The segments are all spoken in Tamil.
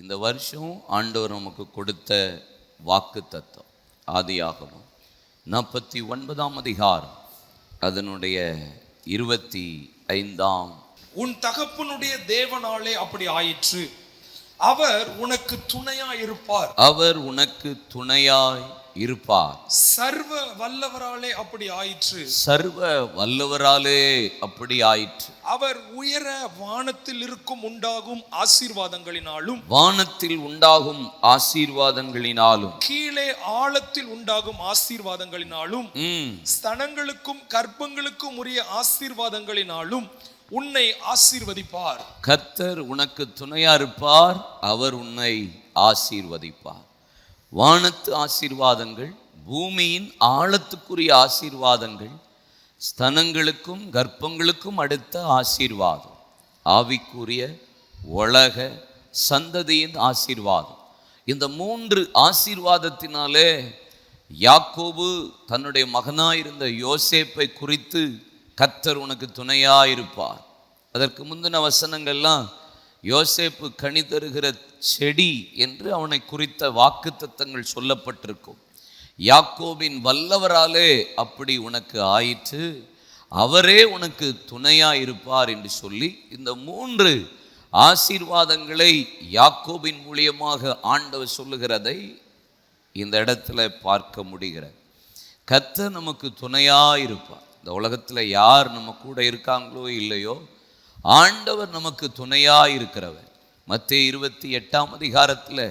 இந்த வருஷம் ஆண்டவர் நமக்கு கொடுத்த வாக்கு தத்துவம் ஆதியாகமம் 49ஆம் அதிகாரம் அதனுடைய 25ஆம். உன் தகப்பனுடைய தேவனாலே அப்படி ஆயிற்று, அவர் உனக்கு துணையாய் இருப்பார். அவர் உனக்கு துணையாய் இருப்பார். சர்வ வல்லவராலே அப்படி ஆயிற்று. சர்வ வல்லவராலே அப்படி ஆயிற்று. அவர் உயர வானத்தில் இருக்கும் உண்டாகும் ஆசீர்வாதங்களினாலும், வானத்தில் உண்டாகும் ஆசீர்வாதங்களினாலும், கீழே ஆழத்தில் உண்டாகும் ஆசீர்வாதங்களினாலும், ஸ்தனங்களுக்கும் கர்ப்பங்களுக்கும் உரிய ஆசீர்வாதங்களினாலும் உன்னை ஆசீர்வதிப்பார். கர்த்தர் உனக்கு துணையா இருப்பார். அவர் உன்னை ஆசீர்வதிப்பார். வானத்து ஆசீர்வாதங்கள், பூமியின் ஆழத்துக்குரிய ஆசீர்வாதங்கள், ஸ்தனங்களுக்கும் கர்ப்பங்களுக்கும் அடுத்த ஆசீர்வாதம், ஆவிக்குரிய உலக சந்ததியின் ஆசீர்வாதம். இந்த 3 ஆசீர்வாதத்தினாலே யாக்கோபு தன்னுடைய மகனாயிருந்த யோசேப்பை குறித்து கர்த்தர் உனக்கு துணையாயிருப்பார். அதற்கு முந்தின வசனங்கள்லாம் யோசேப்பு கனி தருகிற செடி என்று அவனை குறித்த வாக்குத்தத்தங்கள் சொல்லப்பட்டிருக்கும். யாக்கோபின் வல்லவராலே அப்படி உனக்கு ஆயிற்று, அவரே உனக்கு துணையாயிருப்பார் என்று சொல்லி இந்த 3 ஆசீர்வாதங்களை யாக்கோபின் மூலியமாக ஆண்டவர் சொல்லுகிறதை இந்த இடத்துல பார்க்க முடிகிறது. கர்த்தர் நமக்கு துணையாயிருப்பார். இந்த உலகத்தில் யார் நம்ம கூட இருக்காங்களோ இல்லையோ, ஆண்டவர் நமக்கு துணையாயிருக்கிறவர். மத்தேயு 28ஆம் அதிகாரத்தில்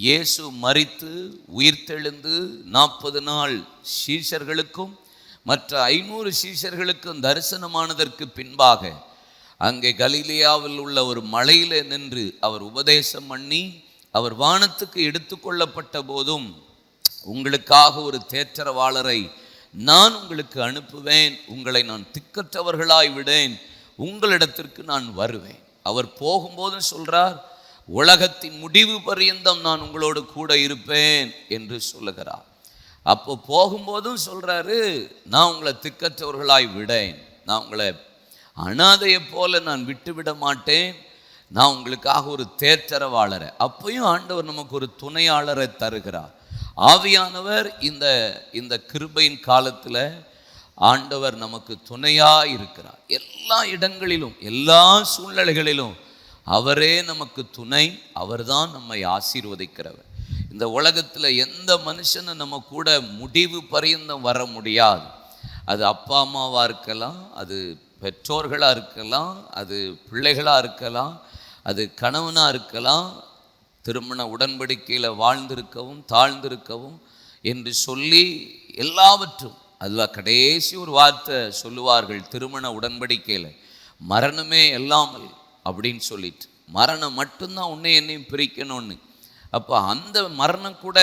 இயேசு மரித்து உயிர்த்தெழுந்து 40 நாள் சீஷர்களுக்கும் மற்ற 500 சீஷர்களுக்கும் தரிசனமானதற்கு பின்பாக அங்கே கலிலேயாவில் உள்ள ஒரு மலையிலே நின்று அவர் உபதேசம் பண்ணி அவர் வானத்துக்கு எடுத்துக்கொள்ளப்பட்ட போதும், உங்களுக்காக ஒரு தேற்றரவாளரை நான் உங்களுக்கு அனுப்புவேன், உங்களை நான் திக்கற்றவர்களாய் விடேன், உங்களிடத்திற்கு நான் வருவேன். அவர் போகும்போதும் சொல்றார், உலகத்தின் முடிவு பரியந்தம் நான் உங்களோடு கூட இருப்பேன் என்று சொல்லுகிறார். அப்போ போகும்போதும் சொல்றாரு, நான் உங்களை திக்கற்றவர்களாய் விடேன், நான் உங்களை அனாதையை போல நான் விட்டுவிட மாட்டேன், நான் உங்களுக்காக ஒரு தேற்றரவாளரை. அப்பயும் ஆண்டவர் நமக்கு ஒரு துணையாளரை தருகிறார். ஆவியானவர் இந்த கிருபையின் காலத்தில் ஆண்டவர் நமக்கு துணையாக இருக்கிறார். எல்லா இடங்களிலும் எல்லா சூழ்நிலைகளிலும் அவரே நமக்கு துணை. அவர்தான் நம்மை ஆசீர்வதிக்கிறவர். இந்த உலகத்தில் எந்த மனுஷனும் நம்ம கூட முடிவு பரியந்தம் வர முடியாது. அது அப்பா அம்மாவாக இருக்கலாம், அது பெற்றோர்களாக இருக்கலாம், அது பிள்ளைகளாக இருக்கலாம், அது கணவனாக இருக்கலாம், திருமண உடன்படிக்கையில் வாழ்ந்திருக்கவும் தாழ்ந்திருக்கவும் என்று சொல்லி எல்லாவற்றும். அதில் கடைசி ஒரு வார்த்தை சொல்லுவார்கள் திருமண உடன்படிக்கையில், மரணமே எல்லாமல் அப்படின்னு சொல்லிட்டு, மரணம் மட்டும்தான் உன்னை என்னையும் பிரிக்கணும்னு. அப்போ அந்த மரணம் கூட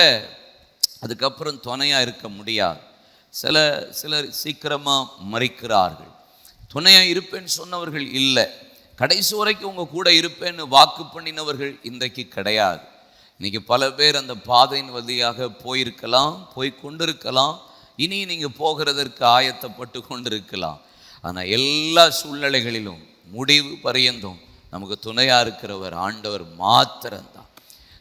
அதுக்கப்புறம் துணையாக இருக்க முடியாது. சிலர் சீக்கிரமாக மறிக்கிறார்கள். துணையாக இருப்பேன்னு சொன்னவர்கள் இல்லை, கடைசி வரைக்கும் உங்கள் கூட இருப்பேன்னு வாக்கு பண்ணினவர்கள் இன்றைக்கு கிடையாது. இன்றைக்கி பல பேர் அந்த பாதையின் வழியாக போயிருக்கலாம், போய் கொண்டிருக்கலாம், இனி நீங்கள் போகிறதற்கு ஆயத்தப்பட்டு கொண்டிருக்கலாம். ஆனால் எல்லா சூழ்நிலைகளிலும் முடிவு பரியந்தும் நமக்கு துணையாக இருக்கிறவர் ஆண்டவர் மாத்திரம்தான்.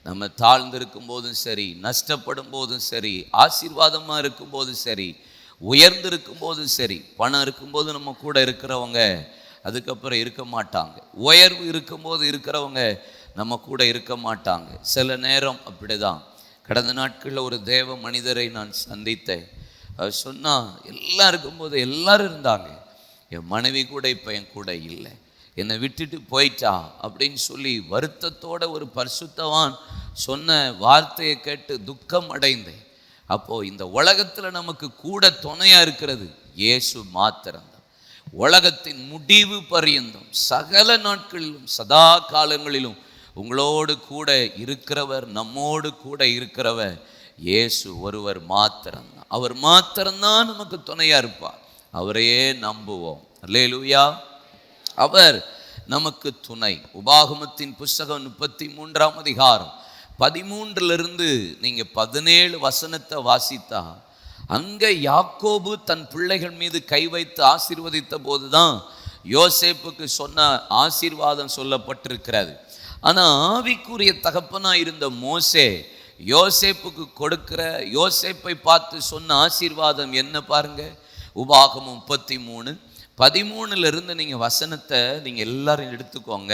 நம்ம தாழ்ந்திருக்கும் போதும் சரி, நஷ்டப்படும் போதும் சரி, ஆசீர்வாதமாக இருக்கும் போதும் சரி, உயர்ந்திருக்கும் போதும் சரி, பணம் இருக்கும்போது நம்ம கூட இருக்கிறவங்க அதுக்கப்புறம் இருக்க மாட்டாங்க. உயர்வு இருக்கும்போது இருக்கிறவங்க நம்ம கூட இருக்க மாட்டாங்க. சில நேரம் அப்படி தான். கடந்த நாட்களில் ஒரு தேவ மனிதரை நான் சந்தித்தேன். அவர் சொன்னால் எல்லாம் இருக்கும்போது எல்லாரும் இருந்தாங்க, என் மனைவி கூட இப்போ என் கூட இல்லை, என்னை விட்டுட்டு போயிட்டா அப்படின்னு சொல்லி வருத்தத்தோட ஒரு பரிசுத்தவான் சொன்ன வார்த்தையை கேட்டு துக்கம் அடைந்தேன். அப்போது இந்த உலகத்தில் நமக்கு கூட துணையாக இருக்கிறது இயேசு மாத்திரம்தான். உலகத்தின் முடிவு பரியந்தம் சகல நாட்களிலும் சதா காலங்களிலும் உங்களோடு கூட இருக்கிறவர், நம்மோடு கூட இருக்கிறவர் இயேசு ஒருவர் மாத்திரம்தான். அவர் மாத்திரம்தான் நமக்கு துணையாக இருப்பார். அவரையே நம்புவோம். அல்லேலூயா. அவர் நமக்கு துணை. உபாகமத்தின் புஸ்தகம் 33ஆம் அதிகாரம் 13 நீங்கள் 17 வசனத்தை வாசித்தா, அங்கே யாக்கோபு தன் பிள்ளைகள் மீது கை வைத்து ஆசீர்வதித்த போது தான் யோசேப்புக்கு சொன்ன ஆசீர்வாதம் சொல்லப்பட்டிருக்கிறது. ஆனா ஆவிக்குரிய தகப்பனா இருந்த மோசே யோசேப்புக்கு கொடுக்கிற, யோசேப்பை பார்த்து சொன்ன ஆசீர்வாதம் என்ன பாருங்க. உபாகமம் 33:13 நீங்க வசனத்தை நீங்க எல்லாரும் எடுத்துக்கோங்க,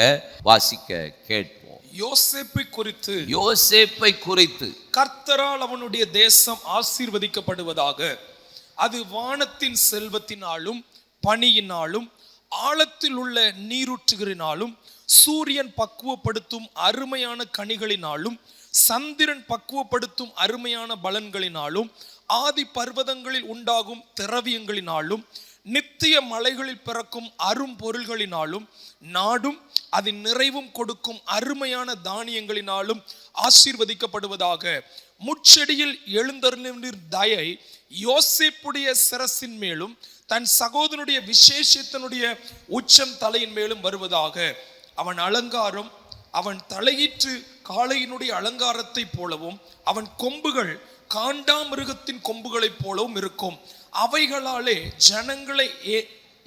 வாசிக்க கேட்போம். யோசேப்பை குறித்து கர்த்தரால் அவனுடைய தேசம் ஆசீர்வதிக்கப்படுவதாக, அது வானத்தின் செல்வத்தினாலும் பனியினாலும் ஆழத்தில் உள்ள நீரூற்றுகளினாலும் சூரியன் பக்குவப்படுத்தும் அருமையான கனிகளினாலும் சந்திரன் பக்குவப்படுத்தும் அருமையான பலன்களினாலும் ஆதி பர்வதங்களில் உண்டாகும் திரவியங்களினாலும் நித்திய மலைகளில் பிறக்கும் அரும் பொருள்களினாலும் நாடும் அதன் நிறைவும் கொடுக்கும் அருமையான தானியங்களினாலும் ஆசீர்வதிக்கப்படுவதாக. முட்செடியில் எழுந்தருளின் தயை யோசேப்புடைய சிரசின் மேலும் தன் சகோதரனுடைய விசேஷத்தினுடைய உச்சம் தலையின் மேலும் வருவதாக. அவன் அலங்காரம் அவன் தலையீற்று காளையினுடைய அலங்காரத்தை போலவும் அவன் கொம்புகள் காண்டாமிருகத்தின் கொம்புகளைப் போலவும் இருக்கும். அவைகளாலே ஜனங்களை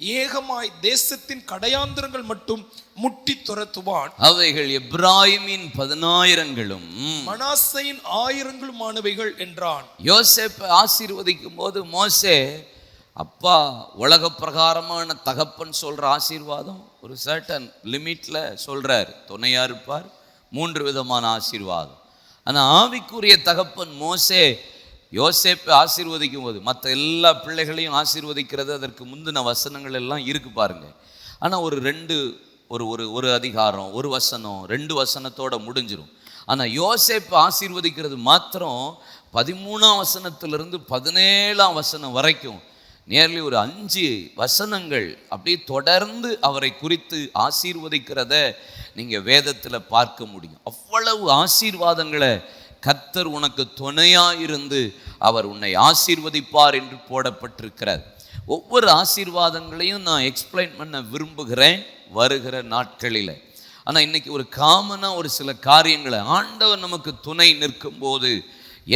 ஏகமாய் தேசத்தின் கடையாந்திரங்கள் மட்டும் முட்டி துரத்துவான். அவைகள் எப்ராயிமின் 10,000ங்களும் மனாசையின் 1000ங்களுமானவைகள் என்றான். யோசேப்பை ஆசீர்வதிக்கும் போது மோசே அப்பா உலக பிரகாரமான தகப்பன் சொல்ற ஆசீர்வாதம் ஒரு சர்டன் லிமிட்ல சொல்றாரு, துணையா இருப்பார், 3 விதமான ஆசீர்வாதம். ஆனா ஆவிக்குரிய தகப்பன் மோசே யோசேப்பை ஆசீர்வதிக்கும் போது மற்ற எல்லா பிள்ளைகளையும் ஆசீர்வதிக்கிறது அதற்கு முந்தின வசனங்கள் எல்லாம் இருக்கு பாருங்க. ஆனா ஒரு அதிகாரம், ஒரு வசனம், 2 வசனத்தோட முடிஞ்சிடும். ஆனா யோசேப்பை ஆசீர்வதிக்கிறது மாத்திரம் 13ஆம் வசனத்திலிருந்து 17ஆம் வசனம் வரைக்கும் நேர்லி ஒரு 5 வசனங்கள் அப்படியே தொடர்ந்து அவரை குறித்து ஆசீர்வதிக்கிறத நீங்க வேதத்துல பார்க்க முடியும். அவ்வளவு ஆசீர்வாதங்களை கர்த்தர் உனக்கு துணையா இருந்து அவர் உன்னை ஆசீர்வதிப்பார் என்று போடப்பட்டிருக்கிறார். ஒவ்வொரு ஆசீர்வாதங்களையும் நான் எக்ஸ்பிளைன் பண்ண விரும்புகிறேன் வருகிற நாட்களில். ஆனால் இன்னைக்கு ஒரு காமனாக ஒரு சில காரியங்களை ஆண்டவர் நமக்கு துணை நிற்கும் போது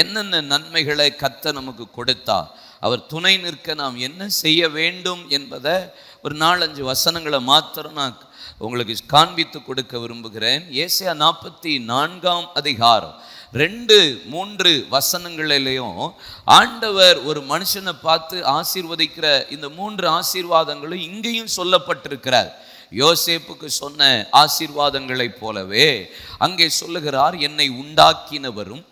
என்னென்ன நன்மைகளை கர்த்தர் நமக்கு கொடுத்தா, அவர் துணை நிற்க நாம் என்ன செய்ய வேண்டும் என்பதை ஒரு 4-5 வசனங்களை மாத்திரம் நான் உங்களுக்கு காண்பித்து கொடுக்க விரும்புகிறேன். ஏசாயா 44ஆம் அதிகாரம் 2-3 வசனங்களிலையும் ஆண்டவர் ஒரு மனுஷனை பார்த்து ஆசீர்வதிக்கிற இந்த 3 ஆசீர்வாதங்களும் இங்கேயும் சொல்லப்பட்டிருக்கிறார். யோசேப்புக்கு சொன்ன ஆசீர்வாதங்களைப் போலவே அங்கே சொல்லுகிறார், என்னை உண்டாக்கினவரும்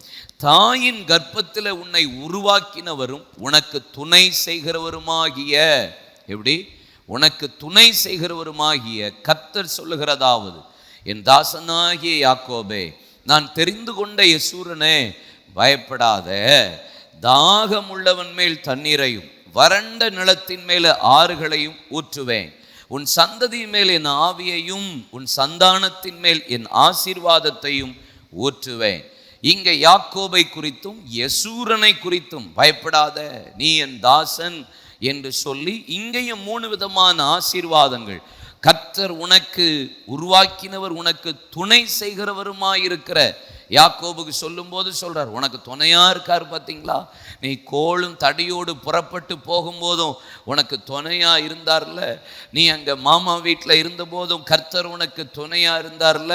தாயின் கர்ப்பத்தில் உன்னை உருவாக்கினவரும் உனக்கு துணை செய்கிறவருமாகிய, எப்படி உனக்கு துணை செய்கிறவருமாகிய கர்த்தர் சொல்லுகிறதாவது, என் தாசனாகிய யாக்கோபே, நான் தெரிந்து கொண்ட யெசூரனே, பயப்படாத, தாகம் உள்ளவன் மேல் தண்ணீரையும் வறண்ட நிலத்தின் மேல ஆறுகளையும் ஊற்றுவேன். உன் சந்ததி மேல் என் ஆவியையும் உன் சந்தானத்தின் மேல் என் ஆசீர்வாதத்தையும் ஊற்றுவேன். இங்க யாக்கோபை குறித்தும் யெசூரனை குறித்தும் பயப்படாத, நீ என் தாசன் என்று சொல்லி இங்கேயும் 3 விதமான ஆசீர்வாதங்கள். கர்த்தர் உனக்கு உருவாக்கினவர், உனக்கு துணை செய்கிறவருமாயிருக்கிற யாக்கோபுக்கு சொல்லும்போது சொல்றார், உனக்கு துணையா இருக்கார் பார்த்தீங்களா, நீ கோளும் தடியோடு புறப்பட்டு போகும்போதும் உனக்கு துணையா இருந்தார்ல, நீ அங்கே மாமா வீட்டில் இருந்த போதும் கர்த்தர் உனக்கு துணையா இருந்தார்ல,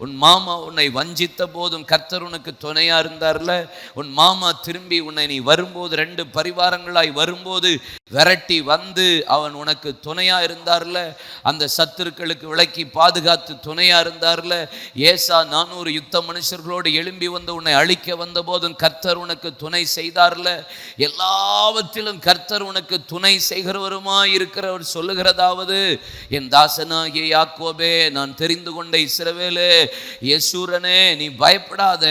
உன் மாமா உன்னை வஞ்சித்த போதும் கர்த்தர் உனக்கு துணையா இருந்தார்ல, உன் மாமா திரும்பி உன்னை நீ வரும்போது 2 பரிவாரங்களாய் வரும்போது விரட்டி வந்து அவன் உனக்கு துணையா இருந்தார்ல, அந்த சத்துருக்களுக்கு விலக்கி பாதுகாத்து துணையா இருந்தார்ல, ஏசா 400 யுத்த மனுஷர்களோடு எழும்பி வந்து உன்னை அழிக்க வந்த போதும் கர்த்தர் உனக்கு துணை செய்தார்ல, எல்லாவற்றிலும் கர்த்தர் உனக்கு துணை செய்கிறவருமாய் இருக்கிறவர் சொல்லுகிறதாவது, என் தாசனாகிய யாக்கோபே, நான் தெரிந்து கொண்ட இஸ்ரவேலே, யெசூரனே, நீ பயப்படாத,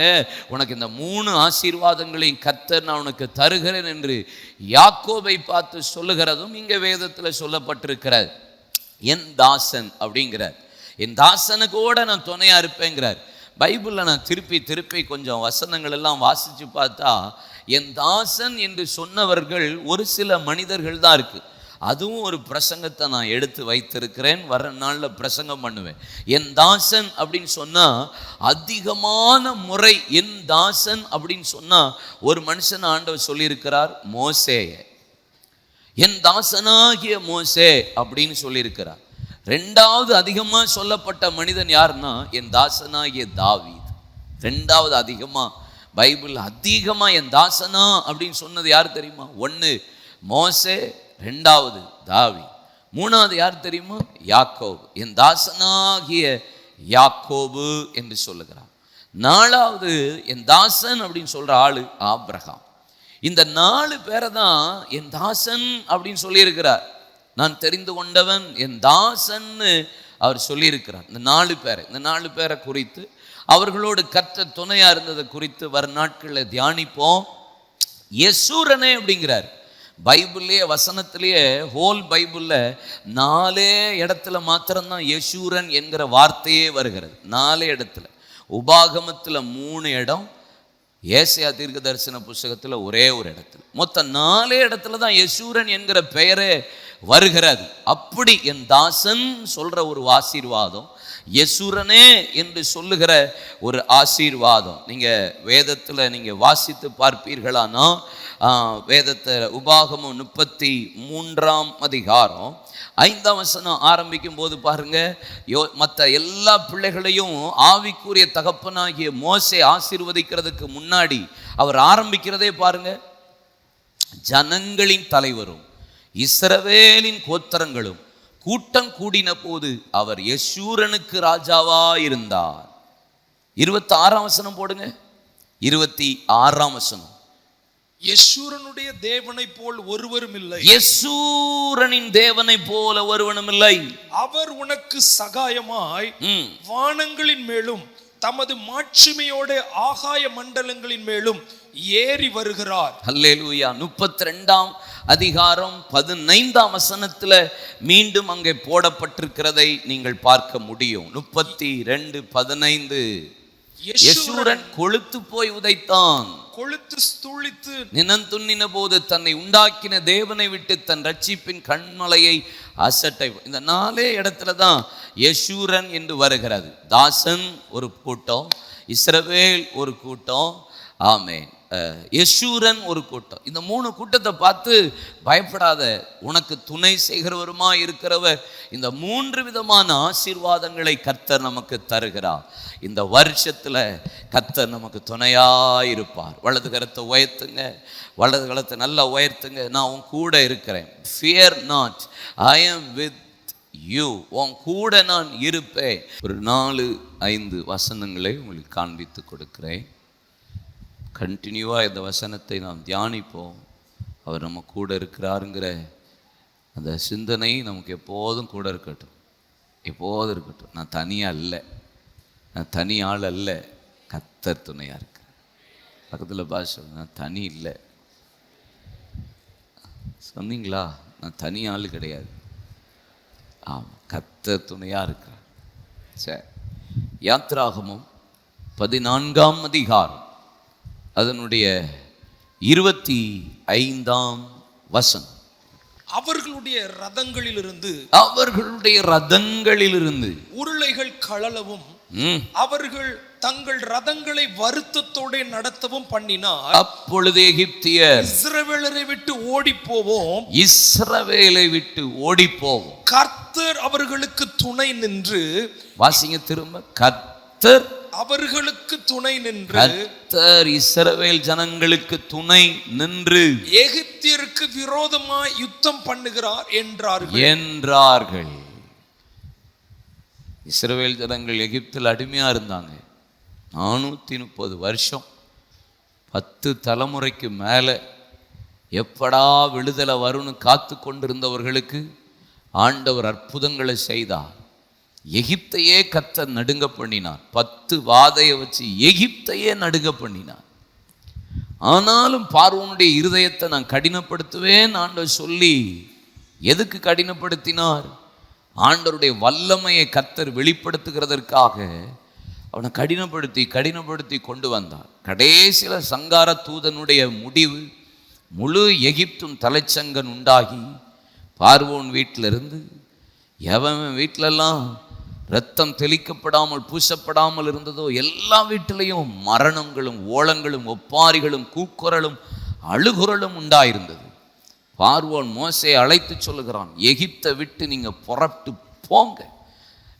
உனக்கு இந்த 3 ஆசீர்வாதங்களையும் கர்த்தர் நான் உனக்கு தருகிறேன் என்று யாக்கோபை பார்த்து சொல்லுகிறதும் இங்கே வேதத்தில் சொல்லப்பட்டிருக்கிறார். என் தாசன் அப்படிங்கிறார், என் தாசனுக்கு கூட நான் துணையா இருப்பேங்கிறார். பைபிளில் நான் திருப்பி கொஞ்சம் வசனங்கள் எல்லாம் வாசித்து பார்த்தா என் தாசன் என்று சொன்னவர்கள் ஒரு சில மனிதர்கள் தான் இருக்கு. அதுவும் ஒரு பிரசங்கத்தை நான் எடுத்து வைத்திருக்கிறேன், வர நாளில் பிரசங்கம் பண்ணுவேன். என் தாசன் அப்படின்னு சொன்னா அதிகமான முறை என் தாசன் அப்படின்னு சொன்னா ஒரு மனுஷன் ஆண்டவர் சொல்லியிருக்கிறார், மோசே, என் தாசனாகிய மோசே அப்படின்னு சொல்லியிருக்கிறார். ரெண்டாவது அதிகமா சொல்லப்பட்ட மனிதன் யாருன்னா என் தாசனாகிய தாவீது. ரெண்டாவது அதிகமா பைபிள் அதிகமா என் தாசனா அப்படின்னு சொன்னது யார் தெரியுமா? ஒன்று மோசே, ரெண்டாவது தாவீது, மூணாவது யார் தெரியுமா? யாக்கோபு. என் தாசனாகிய யாக்கோபு என்று சொல்லுகிறார். நாலாவது என் தாசன் அப்படின்னு சொல்ற ஆளு ஆபிரகாம். இந்த 4 பேரை தான் என் தாசன் அப்படின்னு சொல்லியிருக்கிறார். நான் தெரிந்து கொண்டவன் என் தாசன் அவர் சொல்லியிருக்கிறார். இந்த 4 பேரை குறித்து, அவர்களோடு கர்த்தர் துணையா இருந்ததை குறித்து வரும் நாட்களில் தியானிப்போம். யெசூரனே அப்படிங்கிறார். பைபிள்லேயே வசனத்திலேயே ஹோல் பைபிளில் 4 இடத்துல மாத்திரம்தான் யெசூரன் என்கிற வார்த்தையே வருகிறது. 4 இடத்துல. உபாகமத்தில் 3 இடம், ஏசாயா தீர்க்க தரிசன புஸ்தகத்தில் ஒரே ஒரு இடத்துல, மொத்தம் 4 இடத்துல தான் யெசூரன் என்கிற பெயரே வருகிறது. அப்படி என் தாசன் சொல்ற ஒரு ஆசீர்வாதம், யெசூரனே என்று சொல்லுகிற ஒரு ஆசீர்வாதம் நீங்க வேதத்துல நீங்க வாசித்து பார்ப்பீர்களானா, வேதத்தை உபாகமம் 33ஆம் அதிகாரம் 5ஆம் வசனம் ஆரம்பிக்கும் போது பாருங்க, மற்ற எல்லா பிள்ளைகளையும் ஆவிக்குரிய தகப்பனாகிய மோசே ஆசீர்வதிக்கிறதுக்கு முன்னாடி அவர் ஆரம்பிக்கிறதே பாருங்க, ஜனங்களின் தலைவரும் இஸ்ரவேலின் கோத்திரங்களும் கூட்டம் கூடின போது அவர் யெசூரனுக்கு ராஜாவா இருந்தார். 26ஆம் வசனம் போடுங்க. 26ஆம் வசனம். யெசூரனுடைய தேவனை போல் ஒருவரும் இல்லை. யெசூரனின் தேவனை போல ஒருவனும் இல்லை. அவர் உனக்கு சகாயமாய் வானங்களின் மேலும் தமது மாட்சிமையோட ஆகாய மண்டலங்களின் மேலும் ஏறி வருகிறார். அல்லேலூயா. 32ஆம் அதிகாரம் 15ஆம் வசனத்துல மீண்டும் அங்கே போடப்பட்டிருக்கிறதை நீங்கள் பார்க்க முடியும். 32:15. யெசூரன் கொழுத்து போய் உதைத்தான், கொழுத்து ஸ்தூளித்து நினந்துண்ணின போது தன்னை உண்டாக்கின தேவனை விட்டு தன் ரட்சிப்பின் கண்மலையை அசட்டை. இந்த 4 இடத்துல தான் யெசூரன் என்று வருகிறது. தாசன் ஒரு கூட்டம், இஸ்ரவேல் ஒரு கூட்டம், ஆமென், யெசூரன் ஒரு கூட்டம். இந்த 3 கூட்டத்தை பார்த்து பயப்படாத, உனக்கு துணை செய்கிறவருமா இருக்கிறவர். இந்த 3 விதமான ஆசீர்வாதங்களை கர்த்தர் நமக்கு தருகிறார். இந்த வருஷத்துல கர்த்தர் நமக்கு துணையா இருப்பார். வலது கரத்தை உயர்த்துங்க, வலது கரத்தை நல்லா உயர்த்துங்க. நான் உன் கூட இருக்கிறேன். Fear not, I am with you. உன் கூட நான் இருப்பேன். ஒரு 4-5 வசனங்களை உங்களுக்கு காண்பித்து கொடுக்கிறேன். கண்டினியூவாக இந்த வசனத்தை நாம் தியானிப்போம். அவர் நம்ம கூட இருக்கிறாருங்கிற அந்த சிந்தனை நமக்கு எப்போதும் கூட இருக்கட்டும், எப்போதும் இருக்கட்டும். நான் தனியாக இல்லை, நான் தனி ஆள் அல்ல, கர்த்தர் துணையாக இருக்கிறேன். பக்கத்தில் பாஷ, நான் தனி இல்லை சொன்னீங்களா? நான் தனி ஆள் கிடையாது. ஆமாம், கர்த்தர் துணையாக இருக்கிறார். சரி, யாத்ராகமம் 14ஆம் அதிகாரம் அதனுடைய 25ஆம் வசனம். அவர்களுடைய ரதங்களிலிருந்து உருளைகள் கழலவும் அவர்கள் தங்கள் ரதங்களை வருத்தத்தோட நடத்தவும் பண்ணினார். அப்பொழுது எகிப்தியர் இஸ்ரவேலரை விட்டு ஓடி போவோம். கர்த்தர் அவர்களுக்கு துணை நின்று, வாசிங்க திரும்ப, கர்த்தர் அவர்களுக்கு துணை நின்று, கர்த்தர் இஸ்ரவேல் ஜனங்களுக்கு துணை நின்று எகிப்தியருக்கு விரோதமாய் யுத்தம் பண்ணுகிறார் என்றார்கள். இஸ்ரவேல் ஜனங்கள் எகிப்தில் அடிமையா இருந்தாங்க 430 வருஷம், 10 தலைமுறைக்கு மேலே. எப்படா விடுதலை வரும்னு காத்து கொண்டிருந்தவர்களுக்கு ஆண்டவர் அற்புதங்களை செய்தார். எகிப்தையே கர்த்தர் நடுங்க பண்ணினார். 10 வாதையை வச்சு எகிப்தையே நடுங்க பண்ணினார். ஆனாலும் பார்வோனுடைய இருதயத்தை நான் கடினப்படுத்துவேன் ஆண்டவர் சொல்லி, எதுக்கு கடினப்படுத்தினார்? ஆண்டவருடைய வல்லமையை கர்த்தர் வெளிப்படுத்துகிறதற்காக அவனை கடினப்படுத்தி கொண்டு வந்தார். கடைசியில் சங்கார தூதனுடைய முடிவு, முழு எகிப்தும் தலைச்சங்கன் உண்டாகி பார்வோன் வீட்டிலிருந்து எவன் வீட்டிலெல்லாம் இரத்தம் தெளிக்கப்படாமல் பூசப்படாமல் இருந்ததோ எல்லா வீட்டிலையும் மரணங்களும் ஓலங்களும் ஒப்பாரிகளும் கூக்குரலும் அழுகுரலும் உண்டாயிருந்தது. பார்வோன் மோசேயை அழைத்து சொல்லுகிறான், எகிப்தை விட்டு நீங்க புறப்பட்டு போங்க,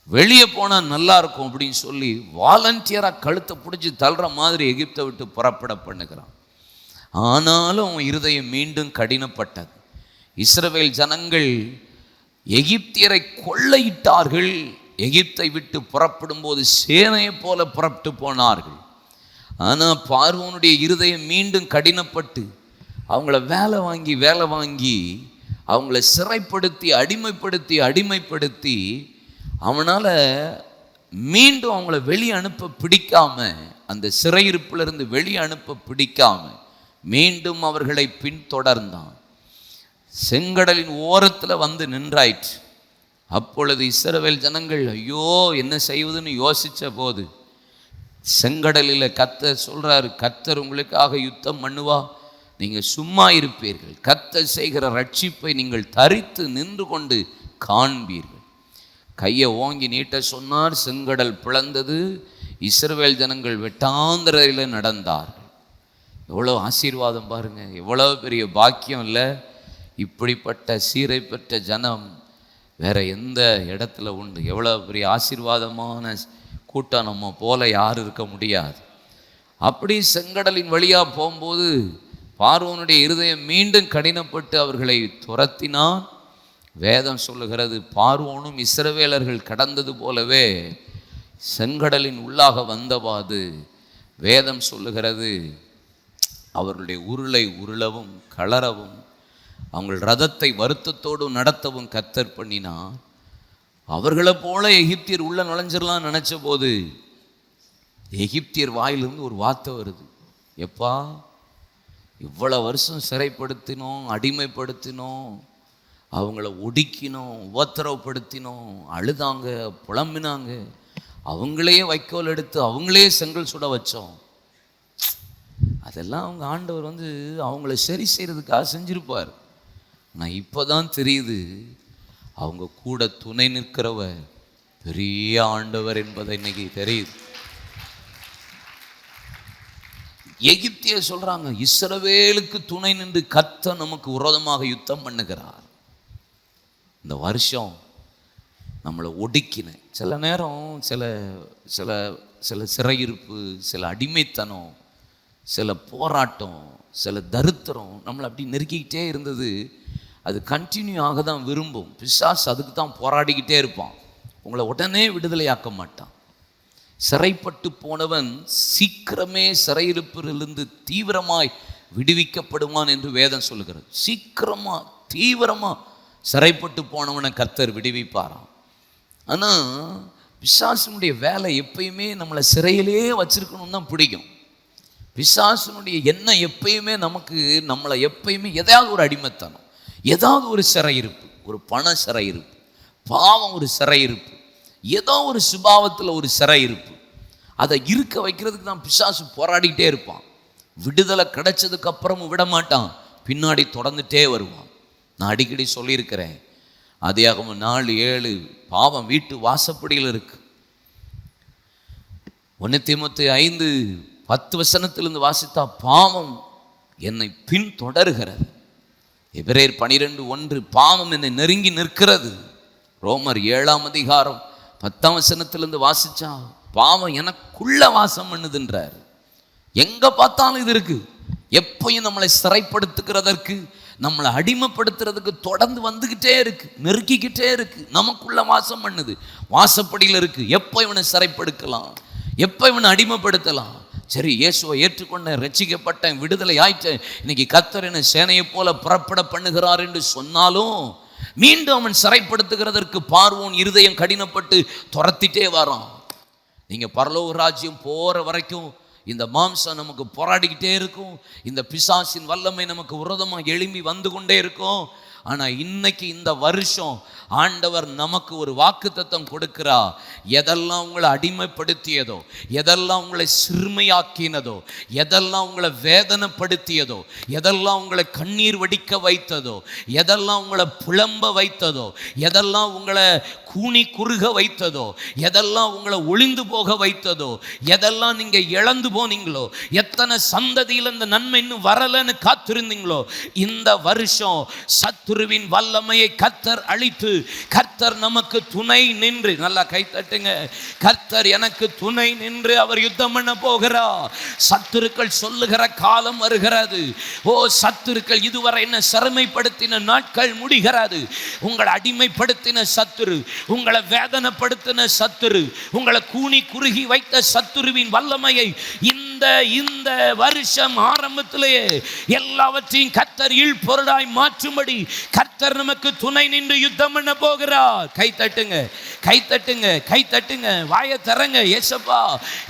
வெளியே போனால் நல்லா இருக்கும் அப்படின்னு சொல்லி வாலண்டியராக கழுத்தை பிடிச்சி தள்ளுற மாதிரி எகிப்தை விட்டு புறப்பட பண்ணுகிறான். ஆனாலும் அவன் இருதயம் மீண்டும் கடினப்பட்டது. இஸ்ரவேல் ஜனங்கள் எகிப்தியரை கொள்ளையிட்டார்கள். எகிப்தை விட்டு புறப்படும் போது சேனையை போல புறப்பட்டு போனார்கள். ஆனால் பார்வோனுடைய இருதயம் மீண்டும் கடினப்பட்டு அவங்கள வேலை வாங்கி அவங்கள சிறைப்படுத்தி அடிமைப்படுத்தி அவனால் மீண்டும் அவங்கள வெளியே அனுப்ப பிடிக்காம, அந்த சிறையிருப்பிலிருந்து வெளியே அனுப்ப பிடிக்காம மீண்டும் அவர்களை பின்தொடர்ந்தான். செங்கடலின் ஓரத்தில் வந்து நின்றாயிற்று. அப்பொழுது இஸ்ரவேல் ஜனங்கள் ஐயோ என்ன செய்வதுன்னு யோசித்த போது செங்கடலில் கர்த்தர் சொல்கிறாரு, கர்த்தர் உங்களுக்காக யுத்தம் பண்ணுவா, நீங்கள் சும்மா இருப்பீர்கள், கர்த்தர் செய்கிற ரட்சிப்பை நீங்கள் தரித்து நின்று கொண்டு காண்பீர்கள். கையை ஓங்கி நீட்ட சொன்னார், செங்கடல் பிளந்தது, இஸ்ரவேல் ஜனங்கள் வெட்டாந்தரையில் நடந்தார்கள். எவ்வளோ ஆசீர்வாதம் பாருங்கள், எவ்வளோ பெரிய பாக்கியம் இல்லை. இப்படிப்பட்ட சீரை பெற்ற ஜனம் வேற எந்த இடத்துல உண்டு? எவ்வளோ பெரிய ஆசீர்வாதமான கூட்டம், நம்ம போல யாரும் இருக்க முடியாது. அப்படி செங்கடலின் வழியாக போகும்போது பார்வோனுடைய இருதயம் மீண்டும் கடினப்பட்டு அவர்களை துரத்தினான். வேதம் சொல்லுகிறது, பார்வோனும் இஸ்ரவேலர்கள் கடந்தது போலவே செங்கடலின் உள்ளாக வந்தபாது வேதம் சொல்லுகிறது, அவர்களுடைய உருளை உருளவும் கலரவும் அவங்கள் ரதத்தை வருத்தத்தோடு நடத்தவும் கர்த்தர் பண்ணினார். அவர்களை போல எகிப்தியர் உள்ள நுழைஞ்சிடலாம் நினச்ச போது எகிப்தியர் வாயிலிருந்து ஒரு வார்த்தை வருது, எப்பா இவ்வளோ வருஷம் சிறைப்படுத்தினோம், அடிமைப்படுத்தினோம், அவங்கள ஒடுக்கினோம், உபத்திரவப்படுத்தினோம், அழுதாங்க, புலம்பினாங்க, அவங்களையே வைக்கோல் எடுத்து அவங்களே செங்கல் சுட வச்சோம். அதெல்லாம் அவங்க ஆண்டவர் அவங்கள சரி செய்கிறதுக்காக செஞ்சிருப்பார். ஆனால் இப்போ தான் தெரியுது, அவங்க கூட துணை நிற்கிறவர் பெரிய ஆண்டவர் என்பதை இன்னைக்கு தெரியுது. எகிப்தியர் சொல்றாங்க, இஸ்ரவேலுக்கு துணை நின்று கர்த்தர் நமக்கு விரோதமாக யுத்தம் பண்ணுகிறார். இந்த வருஷம் நம்மளை ஒடுக்கின சில நேரம் சில சில சில சிறையிருப்பு, சில அடிமைத்தனம், சில போராட்டம், சில தரித்திரம் நம்மளை அப்படி நெருக்கிக்கிட்டே இருந்தது. அது கண்டினியூ ஆக தான் விரும்பும். பிசாசு அதுக்கு தான் போராடிக்கிட்டே இருப்பான். உங்களை உடனே விடுதலையாக்க மாட்டான். சிறைப்பட்டு போனவன் சீக்கிரமே சிறையிருப்பிலிருந்து தீவிரமாய் விடுவிக்கப்படுவான் என்று வேதம் சொல்லுகிறது. சீக்கிரமாக தீவிரமாக சிறைப்பட்டு போனவனை கர்த்தர் விடுவிப்பாராம். ஆனால் பிசாசுனுடைய வேலை எப்பயுமே நம்மளை சிறையிலே வச்சிருக்கணும்னு தான் பிடிக்கும். பிசாசுனுடைய எண்ணம் எப்பயுமே நம்மளை எப்பயுமே எதாவது ஒரு அடிமைத்தனம், ஏதாவது ஒரு சிறையிருப்பு, ஒரு பண சிறையிருப்பு, பாவம் ஒரு சிறையிருப்பு, ஏதோ ஒரு சுபாவத்தில் ஒரு சிறையிருப்பு, அதை இருக்க வைக்கிறதுக்கு தான் பிசாசு போராடிக்கிட்டே இருப்பான். விடுதலை கிடைச்சதுக்கு அப்புறமும் விட மாட்டான், பின்னாடி தொடர்ந்துட்டே வருவான். நான் அடிக்கடி சொல்லியிருக்கிறேன், ஆதியாகமம் 4:7 பாவம் வீட்டு வாசப்படியில் இருக்கு. 1 தீமோத்தேயு 5:10 வாசித்தா பாவம் என்னை பின் தொடர்கிறது. எபிரேயர் 12:1 பாவம் என்னை நெருங்கி நிற்கிறது. ரோமர் 7:10 வாசிச்சா பாவம் எனக்குள்ள வாசம் பண்ணுதுன்றார். எங்க பார்த்தாலும் இது இருக்கு. எப்பயும் நம்மளை சிறைப்படுத்துகிறதற்கு, நம்மளை அடிமைப்படுத்துறதுக்கு தொடர்ந்து வந்துக்கிட்டே இருக்கு, நெருக்கிக்கிட்டே இருக்கு, நமக்குள்ள வாசம் பண்ணுது, வாசப்படியில் இருக்கு. எப்போ இவனை சிறைப்படுத்தலாம், எப்போ இவனை அடிமைப்படுத்தலாம். சரி, இயேசுவை ஏற்றுக்கொண்டேன், ரட்சிக்கப்பட்டேன், விடுதலை ஆயிட்டேன், இன்னைக்கு கர்த்தர் என்னை சேனையை போல புறப்பட பண்ணுகிறார் என்று சொன்னாலும் மீண்டும் அவன் சிறைப்படுத்துகிறதற்கு பார்வோன் இருதயம் கடினப்பட்டு துரத்திட்டே வரான். நீங்க பரலோக ராஜ்யம் போற வரைக்கும் இந்த மாம்சம் நமக்கு போராடிக்கிட்டே இருக்கும். இந்த பிசாசின் வல்லமை நமக்கு விரோதமாக எழும்பி வந்து கொண்டே இருக்கும். ஆனால் இன்னைக்கு இந்த வருஷம் ஆண்டவர் நமக்கு ஒரு வாக்குத்தத்தம் கொடுக்கிறா. எதெல்லாம் உங்களை அடிமைப்படுத்தியதோ, எதெல்லாம் உங்களை சிறுமையாக்கினதோ, எதெல்லாம் உங்களை வேதனைப்படுத்தியதோ, எதெல்லாம் உங்களை கண்ணீர் வடிக்க வைத்ததோ, எதெல்லாம் உங்களை புலம்ப வைத்ததோ, எதெல்லாம் உங்களை கூனி குறுக வைத்ததோ, எதெல்லாம் உங்களை ஒளிந்து போக வைத்ததோ, எதெல்லாம் நீங்க இழந்து போனீங்களோ, எத்தனை சந்ததியில் இந்த நன்மை இன்னும் வரலன்னு காத்திருந்தீங்களோ, இந்த வருஷம் சத்து சத்துருவின் வல்லமையை கர்த்தர் அழித்து, கர்த்தர் நமக்கு துணை நின்று, நல்லா கை தட்டுங்க, கர்த்தர் எனக்கு துணை நின்று அவர் யுத்தம் பண்ண போகிறார். சத்துருக்கள் சொல்லுகிற காலம் வருகிறது. ஓ சத்துருக்கள் இதுவரை என்ன சிறுமைப்படுத்தின நாட்கள் முடிகிறது. உங்களை அடிமைப்படுத்தின சத்துரு, உங்களை வேதனைப்படுத்தின சத்துரு, உங்களை கூனி குறுகி வைத்த சத்துருவின் வல்லமையை இந்த வருஷம் ஆரம்பத்திலேயே எல்லாவற்றையும் கர்த்தர் இழ்பொருளாய் மாற்றும்படி கர்த்தர் நமக்கு துணை நின்று யுத்தம் பண்ண போகிறார். கை தட்டுங்க, கை தட்டுங்க, கை தட்டுங்க, வாயை தரங்க. ஏசப்பா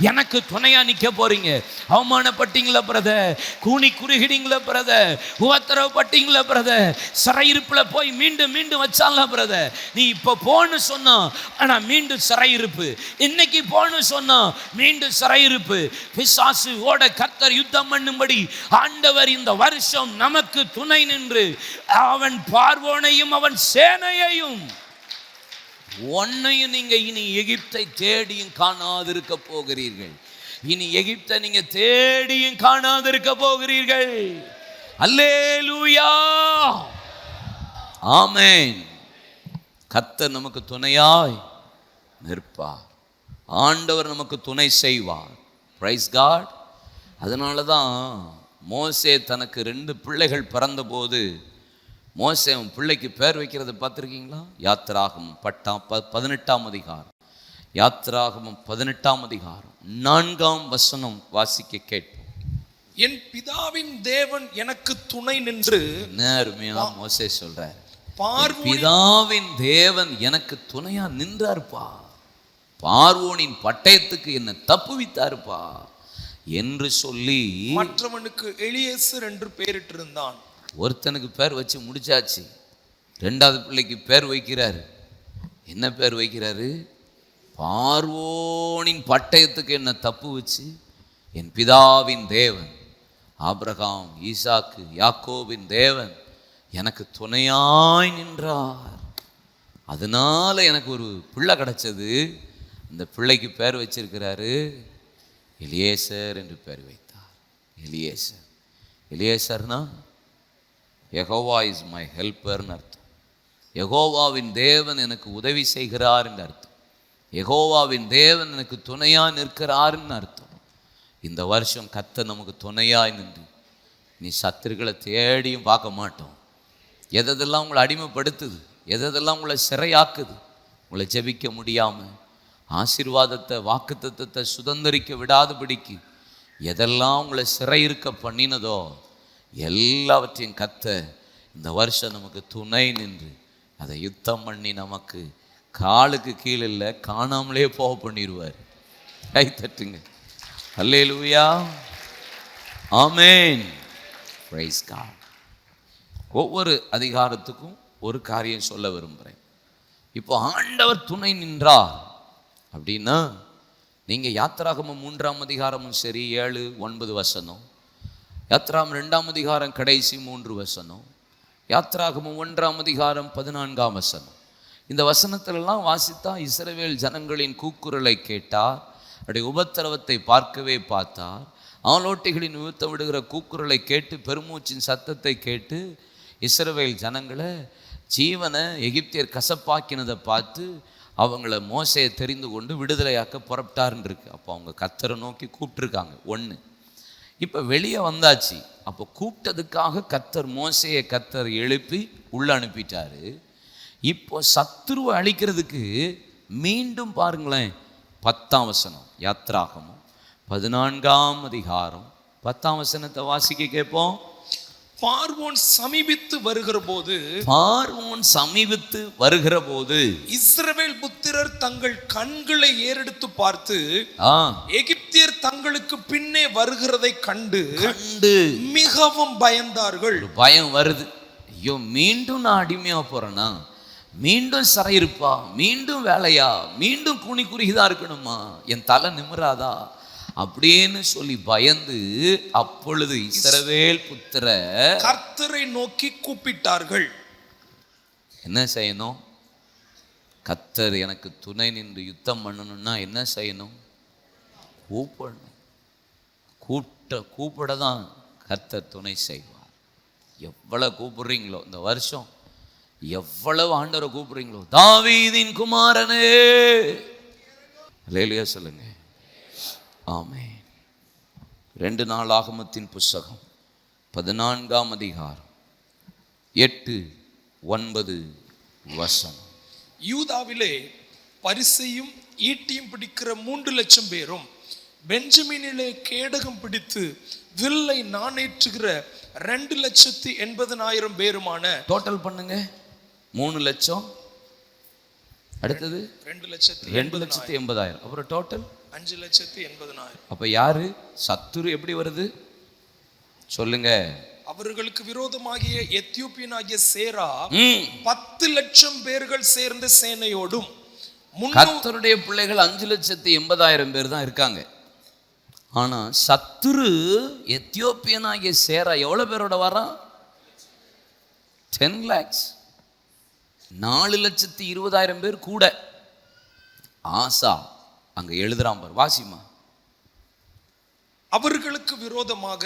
எனக்கு துணையா நிக்க போறீங்க. அவமானப்பட்டீங்களா பிரதர், கூனி குறுகிட்டீங்களா பிரதர், உபத்திரவப்பட்டீங்களா பிரதர், சிறையிருப்புல போய் மீண்டும் மீண்டும் வச்சால பிரதர், நீ இப்ப போன்னு சொன்னா ஆனா மீண்டும் சிறையிருப்பு, இன்னைக்கு போன்னு சொன்னா மீண்டும் சிறையிருப்பு. பிசாசு ஓட கர்த்தர் யுத்தம் பண்ணும்படி ஆண்டவர் இந்த வருஷம் நமக்கு துணை நின்று அவன் பார்வோனையும் அவன் சேனையையும் ஒன்னையும் நீங்க இனி எகிப்தை தேடியும் காணாதிருக்க போகிறீர்கள். இனி எகிப்தை நீங்க தேடியும் காணாதிருக்க போகிறீர்கள். அல்லேலூயா, ஆமென். கர்த்தர் நமக்கு துணையாய் நிற்பார். ஆண்டவர் நமக்கு துணை செய்வார். Praise God. அதனால தான் மோசே தனக்கு 2 பிள்ளைகள் பிறந்தபோது மோசே அவன் பிள்ளைக்கு பேர் வைக்கிறத பார்த்துருக்கீங்களா? யாத்திராகமம் 18ஆம் அதிகாரம், யாத்திராகமம் 18ஆம் அதிகாரம் 4ஆம் வசனம் வாசிக்க கேட்போம். என் பிதாவின் தேவன் எனக்கு துணை நின்று, அருமையா மோசே சொல்றார், பிதாவின் தேவன் எனக்கு துணையா நின்றார்ப்பா, பார்வோனின் பட்டயத்துக்கு என்ன தப்புவித்தார்ப்பா என்று சொல்லி மற்றவனுக்கு எலியேசர் என்று பெயரிட்டிருந்தான். ஒருத்தனுக்கு பேர் வச்சு முடிச்சாச்சு. 2வது பிள்ளைக்கு பேர் வைக்கிறாரு. என்ன பேர் வைக்கிறாரு? பார்வோனின் பட்டயத்துக்கு என்ன தப்பு வச்சு என் பிதாவின் தேவன், ஆபிரகாம், ஈசாக்கு, யாக்கோபின் தேவன் எனக்கு துணையாய் நின்றார். அதனால எனக்கு ஒரு பிள்ளை கிடைச்சது. இந்த பிள்ளைக்கு பேர் வச்சிருக்கிறாரு எலியேசர் என்று பேர் வைத்தார். எலியேசர், எலியேசர்னா யெகோவா இஸ் மை ஹெல்ப்பர்னு அர்த்தம். யெகோவாவின் தேவன் எனக்கு உதவி செய்கிறார் என்று அர்த்தம். யெகோவாவின் தேவன் எனக்கு துணையா நிற்கிறார்னு அர்த்தம். இந்த வருஷம் கர்த்தர் நமக்கு துணையாய் நின்று நீ சத்துருக்களை தேடியும் பார்க்க மாட்டோம். எதெல்லாம் உங்களை அடிமைப்படுத்துது, எதெல்லாம் உங்களை சிறையாக்குது, உங்களை ஜெபிக்க முடியாமல் ஆசீர்வாதத்தை வாக்குத்தத்தத்தை சுதந்திரிக்க விடாதபடிக்கு எதெல்லாம் உங்களை சிறையிருக்க பண்ணினதோ எல்லாவற்றையும் கர்த்தர் இந்த வருஷம் நமக்கு துணை நின்று அதை யுத்தம் பண்ணி நமக்கு காலுக்கு கீழே இல்லை காணாமலே போக பண்ணிடுவார். கை தட்டுங்க. அல்லேலூயா, ஆமென். Praise God. ஒவ்வொரு அதிகாரத்துக்கும் ஒரு காரியம் சொல்ல விரும்புகிறேன். இப்போ ஆண்டவர் துணை நின்றார் அப்படின்னா நீங்கள் யாத்திராகமம் 3ஆம் அதிகாரமும் சரி 7, 9 வசனம், யாத்திராகமம் 2ஆம் அதிகாரம் கடைசி 3 வசனம், யாத்திராகமம் 1ஆம் அதிகாரம் 14ஆம் வசனம், இந்த வசனத்திலெல்லாம் வாசித்தா இஸ்ரவேல் ஜனங்களின் கூக்குரலை கேட்டார், அப்படி உபத்திரவத்தை பார்க்கவே பார்த்தார். ஆலோட்டிகளின் நிமித்தம் விடுகிற கூக்குரலை கேட்டு பெருமூச்சின் சத்தத்தை கேட்டு இஸ்ரவேல் ஜனங்களை ஜீவனை எகிப்தியர் கசப்பாக்கினதை பார்த்து அவங்கள மோசையை தெரிந்து கொண்டு விடுதலையாக்க புறப்பட்டாருன்னு இருக்கு. அப்போ அவங்க கர்த்தரை நோக்கி கூப்பிட்டுருக்காங்க. 1 இப்போ வெளியே வந்தாச்சு. அப்போ கூப்பிட்டதுக்காக கர்த்தர் மோசையை கர்த்தர் எழுப்பி உள்ள அனுப்பிட்டாரு. இப்போ சத்துருவை அழிக்கிறதுக்கு மீண்டும் பாருங்களேன் 10ஆம் வசனம், யாத்திராகமம் 14ஆம் அதிகாரம் 10ஆம் வசனத்தை வாசிக்க கேட்போம். பார்வோன் சமீபித்து வருகிற போது, பார்வோன் சமீபித்து வருகிற போது இஸ்ரவேல் புத்திரர் தங்கள் கண்களை ஏறெடுத்து பார்த்து எகிப்தியர் தங்களுக்கு பின்னே வருகிறதை கண்டு மிகவும் பயந்தார்கள். பயம் வருது. ஐயோ மீண்டும் நான் அடிமையா போறேனா, மீண்டும் சிறையிருப்பா, மீண்டும் வேலையா, மீண்டும் கூனி குறுகிதான் இருக்கணுமா, என் தலை நிமிராதா அப்படின்னு சொல்லி பயந்து அப்பொழுது இஸ்ரவேல் புத்திர கர்த்தரை நோக்கி கூப்பிட்டார்கள். என்ன செய்யணும்? கர்த்தர் எனக்கு துணை நின்று யுத்தம் பண்ணணும்னா என்ன செய்யணும்? கூப்பிடணும். கூப்பிட தான் கர்த்தர் துணை செய்வார். எவ்வளோ கூப்பிடுறீங்களோ இந்த வருஷம் எவ்வளவு ஆண்டவரை கூப்பிடுறீங்களோ, தாவீதின் குமாரனே, அல்லேலூயா சொல்லுங்க. ஆமென். 2 நாளாகமத்தின் புஸ்தகம் 14ஆம் அதிகாரம் 8-9 வசனம். யூதாவிலே பரிசையும் ஈட்டியும் பிடிக்கிற 3 லட்சம் பேரும், பெஞ்சமினிலே கேடகம் பிடித்து வில்லை நாணேற்றுகிற 2,80,000 பேருமான, டோட்டல் பண்ணுங்க 3 லட்சம், அடுத்தது 2,80,000, அப்புறம் டோட்டல் 5,80,000. அப்ப யாரு? சத்துரு எப்படி வருது சொல்லுங்க. அவர்களுக்கு விரோதமாகிய எத்தியோப்பியனாகிய சேரா 10 லட்சம் பேர்கள் சேர்ந்த சேனையோடும், கர்த்தருடைய பிள்ளைகள் 5,80,000 பேர் தான் இருக்காங்க. ஆனா சத்துரு எத்தியோப்பியனாகிய சேரா எவ்வளவு பேரோட வரான்? 10 lakhs, 4,20,000 பேர் கூட. ஆசா அங்க எழுதுறான் பார், வாசிமா. அவர்களுக்கு விரோதமாக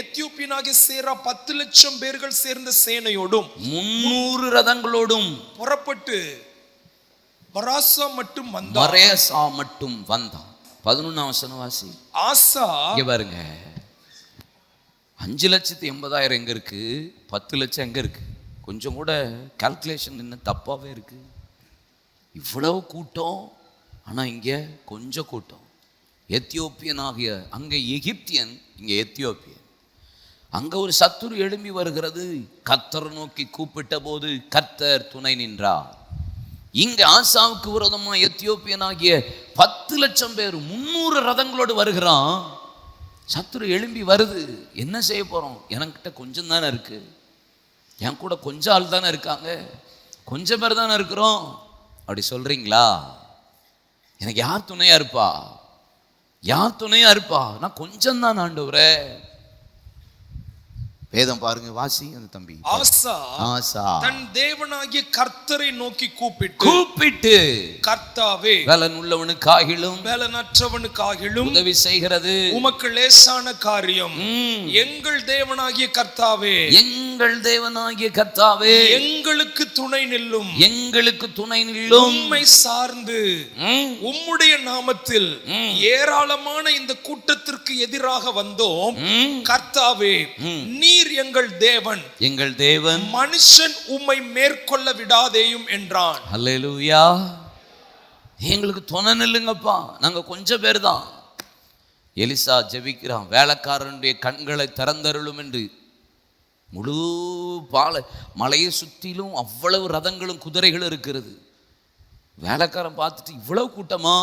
எத்தியோப்பியனாகிய சேரா 10 லட்சம் பேர்கள் சேர்ந்த சேனையோடும் 300 ரதங்களோடும் புறப்பட்டு மரேசா மட்டும் வந்தான். 11ஆம் வசனம் வாசி. ஆசா இங்க பாருங்க, 5,80,000 எங்க இருக்கு, 10 லட்சம் எங்க இருக்கு? கொஞ்சம் கூட கால்குலேஷன் என்ன தப்பாவே இருக்கு. இவ்வளவு கூட்டம், ஆனா இங்க கொஞ்சம் கூட்டம். எத்தியோப்பியன் ஆகிய, அங்க எகிப்தியன், இங்க எத்தியோப்பியன். அங்க ஒரு சத்துரு எழும்பி வருகிறது. கர்த்தர் நோக்கி கூப்பிட்ட போது கர்த்தர் துணை நின்றார். இங்க ஆசாவுக்கு விரோதமா எத்தியோப்பியன் ஆகிய 10 லட்சம் பேர் 300 ரதங்களோடு வருகிறான். சத்துரு எழும்பி வருது. என்ன செய்ய போறோம்? என்கிட்ட கொஞ்சம் தானே இருக்கு, என் கூட கொஞ்சம் ஆள் தானே இருக்காங்க, கொஞ்சம் பேர் தானே இருக்கிறோம். அப்படி சொல்றீங்களா? எனக்கு யார் துணையா இருப்பா? யார் துணையா இருப்பா? நான் கொஞ்சம் தான் ஆண்டவரே. வேதம் பாருங்க, வாசி அந்த தம்பி. ஆசா தன் தேவனாகிய கர்த்தரை நோக்கி கூப்பிட்டு கர்த்தாவே, பலன் உள்ளவனுக்காகிலும் பலனற்றவனுக்காகிலும் உதவி செய்கிறது உமக்கு லேசான காரியம். எங்கள் தேவனாகிய கர்த்தாவே, எங்கள் தேவனாகிய கர்த்தாவே, எங்களுக்கு துணை நில்லும், எங்களுக்கு துணை நில்லும். உம்மை சார்ந்து உம்முடைய நாமத்தில் ஏராளமான இந்த கூட்டத்திற்கு எதிராக வந்தோம். கர்த்தாவே, நீர் எங்கள் தேவன், எங்கள் தேவன், மனுஷன் உம்மை மேற்கொள்ள விடாதேயும் என்றான். அல்லேலூயா. எங்களுக்கு துணை நில்லுங்கப்பா, நாங்க கொஞ்சம் பேர் தான். எலிசா ஜெபிக்கிறான், வேலைக்காரனுடைய கண்களை திறந்தருளும் என்று. முழு மலையை சுற்றிலும் அவ்வளவு ரதங்களும் குதிரைகளும் இருக்கிறது. வேலைக்காரன் பார்த்துட்டு இவ்வளவு கூட்டமா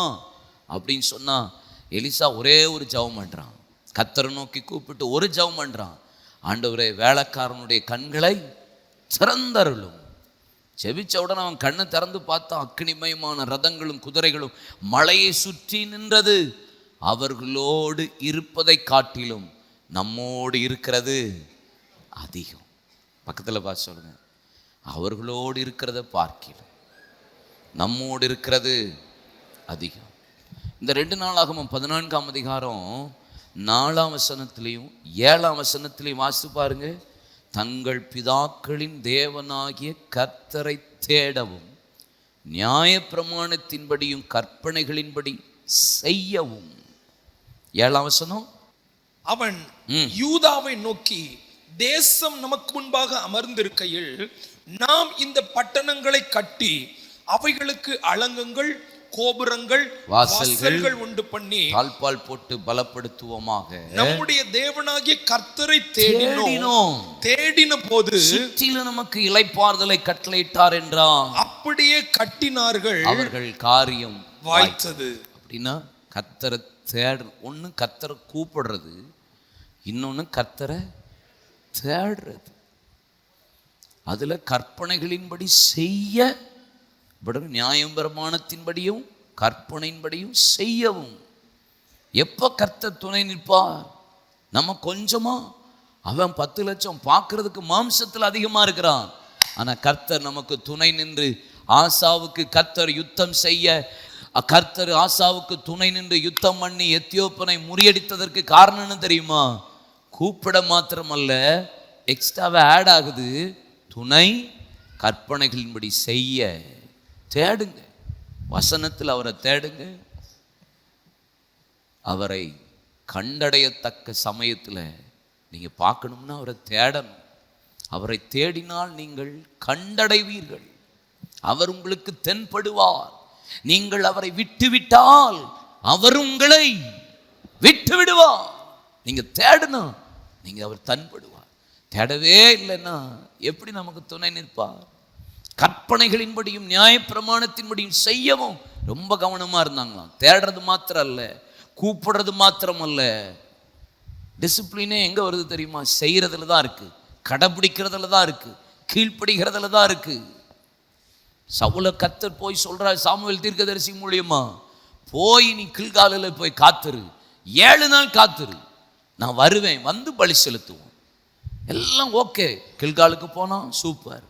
அப்படின்னு சொன்னா, எலிசா ஒரே ஒரு ஜெபம் பண்றான். கர்த்தரை நோக்கி கூப்பிட்டு ஒரு ஜெபம் பண்றான், ஆண்டவரே வேலைக்காரனுடைய கண்களை திறந்தருளும். ஜெபிச்ச உடனே அவன் கண்ணை திறந்து பார்த்தா, அக்னிமயமான ரதங்களும் குதிரைகளும் மலையை சுற்றி நின்றது. அவர்களோடு இருப்பதை காட்டிலும் நம்மோடு இருக்கிறது அதிகம். பக்கத்தில் பார்த்து சொல்லுங்க, அவர்களோடு இருக்கிறத பார்க்கிலும் நம்மோடு இருக்கிறது அதிகம். இந்த 2 நாளாகமம் 14ஆம் அதிகாரம் 4ஆம் வசனத்திலையும் 7ஆம் வசனத்திலையும் வாசித்து பாருங்க. தங்கள் பிதாக்களின் தேவனாகிய கர்த்தரை தேடவும், நியாயப்பிரமாணத்தின்படியும் கற்பனைகளின்படி செய்யவும். 7ஆம் வசனம், அவன் யூதாவை நோக்கி, தேசம் நமக்கு முன்பாக அமர்ந்திருக்கையில் நாம் இந்த பட்டணங்களை கட்டி அவைகளுக்கு அலங்கங்கள், கோபுரங்கள், வாசல்கள் உண்டு பண்ணி தாழ்பால் போட்டு பலப்படுத்துவோமாக. நம்முடைய தேவனாகிய கர்த்தரை தேடின போது சுற்றிலும் நமக்கு இளைப்பாறுதலை கட்டளையிட்டார் என்றான். அப்படியே கட்டினார்கள், அவர்கள் காரியம் வாய்த்தது. அப்படின்னா கர்த்தரை தேடு, ஒன்று கர்த்தரை கூப்பிடுறது, இன்னொன்று கர்த்தரை தேடுறது. அதுல கற்பனைகளின்படி செய்ய, நியாயம் பிரமாணத்தின்படியும் கற்பனையின்படியும் செய்யவும். எப்ப கர்த்தர் துணை நிற்பார்? நம்ம கொஞ்சமா, அவன் 10 லட்சம் பார்க்கறதுக்கு மாம்சத்தில் அதிகமா இருக்கிறான். ஆனா கர்த்தர் நமக்கு துணை நின்று, ஆசாவுக்கு கர்த்தர் யுத்தம் செய்ய, கர்த்தர் ஆசாவுக்கு துணை நின்று யுத்தம் பண்ணி எத்தியோப்பியனை முறியடித்ததற்கு காரணம் என்ன தெரியுமா? கூப்பிட மாத்திரமல்ல, எக்ஸ்ட்ராவே ஆட் ஆகுது, துணை கற்பனைகளின்படி செய்ய தேடுங்க. வசனத்தில் அவரை தேடுங்க. அவரை கண்டடையத்தக்க சமயத்தில் நீங்கள் பார்க்கணும்னா அவரை தேடணும். அவரை தேடினால் நீங்கள் கண்டடைவீர்கள். அவர் உங்களுக்கு தென்படுவார். நீங்கள் அவரை விட்டுவிட்டால் அவர் உங்களை விட்டு விடுவார். நீங்க தேடுனா நீங்க அவர் தென்படுவார். தேடவே இல்லைன்னா எப்படி நமக்கு துணை நிற்பார்? கற்பனைகளின்படியும் நியாயப்பிரமாணத்தின்படியும் செய்யவும் ரொம்ப கவனமா இருந்தாங்களாம். தேடுறது மாத்திரம் அல்ல, கூப்பிடுறது மாத்திரம் அல்ல. டிசிப்ளினே எங்க வருது தெரியுமா? செய்யறதுல தான் இருக்கு, கடைபிடிக்கிறதுல தான் இருக்கு, கீழ்ப்படுகிறதுல தான் இருக்கு. சவுல கர்த்தர் போய் சொல்றார் சாமுவேல் தீர்க்கதரிசி மூலியமா, போய் நீ கில்காலில் போய் காத்துரு, 7 நாள் காத்துரு, நான் வருவேன், வந்து பலி செலுத்துவோம். எல்லாம் ஓகே. கில்காலுக்கு போனான், சூப்பர்.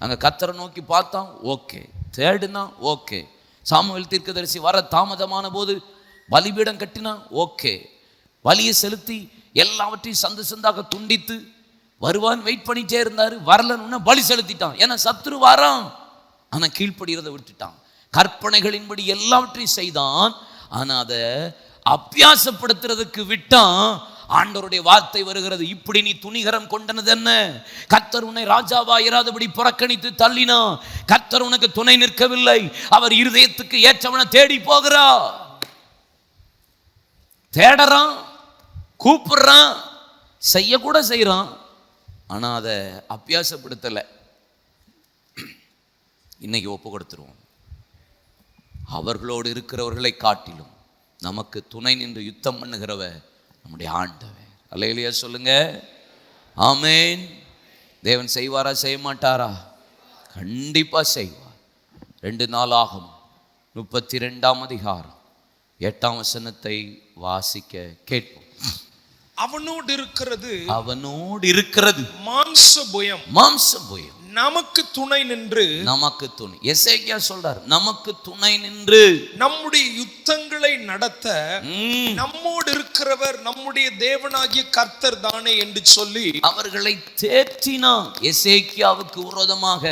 அங்கே கர்த்தரை நோக்கி பார்த்தான், ஓகே. தேடுனா ஓகே. சாமுவேல் தீர்க்கதரிசி வர தாமதமான போது பலிபீடம் கட்டினான், ஓகே. பலியை செலுத்தி எல்லாவற்றையும் சந்து சந்தாக துண்டித்து வருவான் வெயிட் பண்ணிட்டே இருந்தார். வரலன்னு பலி செலுத்திட்டான். ஏன்னா சத்துரு வாரான். ஆனால் கீழ்ப்படுகிறத விட்டுட்டான். கற்பனைகளின்படி எல்லாவற்றையும் செய்தான். ஆனால் அதை அபியாசப்படுத்துறதுக்கு விட்டான். ஆண்டவருடைய வார்த்தை வருகிறது, இப்படி நீ துணிகரம் கொண்டனது என்ன? கர்த்தர் உன்னை ராஜாவா இராதபடி புறக்கணித்து தள்ளினா. கர்த்தர் உனக்கு துணை நிற்கவில்லை. அவர் இருதயத்துக்கு ஏற்றவனை தேடி போகிறார். தேடுறான், கூப்பிடுறான், செய்யக்கூட செய்யறான். ஆனா அதை அபியாசப்படுத்தலை. இன்னைக்கு ஒப்பு கொடுத்துருவோம். அவர்களோடு இருக்கிறவர்களை காட்டிலும் நமக்கு துணை நின்று யுத்தம் பண்ணுகிறவ நம்முடைய ஆண்டவர். அல்லேலூயா சொல்லுங்க. ஆமேன். தேவன் செய்வாரா செய்ய மாட்டாரா? கண்டிப்பா செய்வார். 2 நாளாகும் 32ஆம் அதிகாரம் 8ஆம் வசனத்தை வாசிக்க கேட்போம். அவனோடு இருக்கிறது மாம்சபயம் நமக்கு துணை நின்று. நமக்கு துணை. எசேக்கியா சொல்றார், நமக்கு துணை நின்று நம்முடைய யுத்தங்களை நடத்த நம்மோடு இருக்கிறவர் நம்முடைய தேவனாகிய கர்த்தர் தானே என்று சொல்லி அவர்களை தேற்றினான். எசேக்கியாவுக்கு விரோதமாக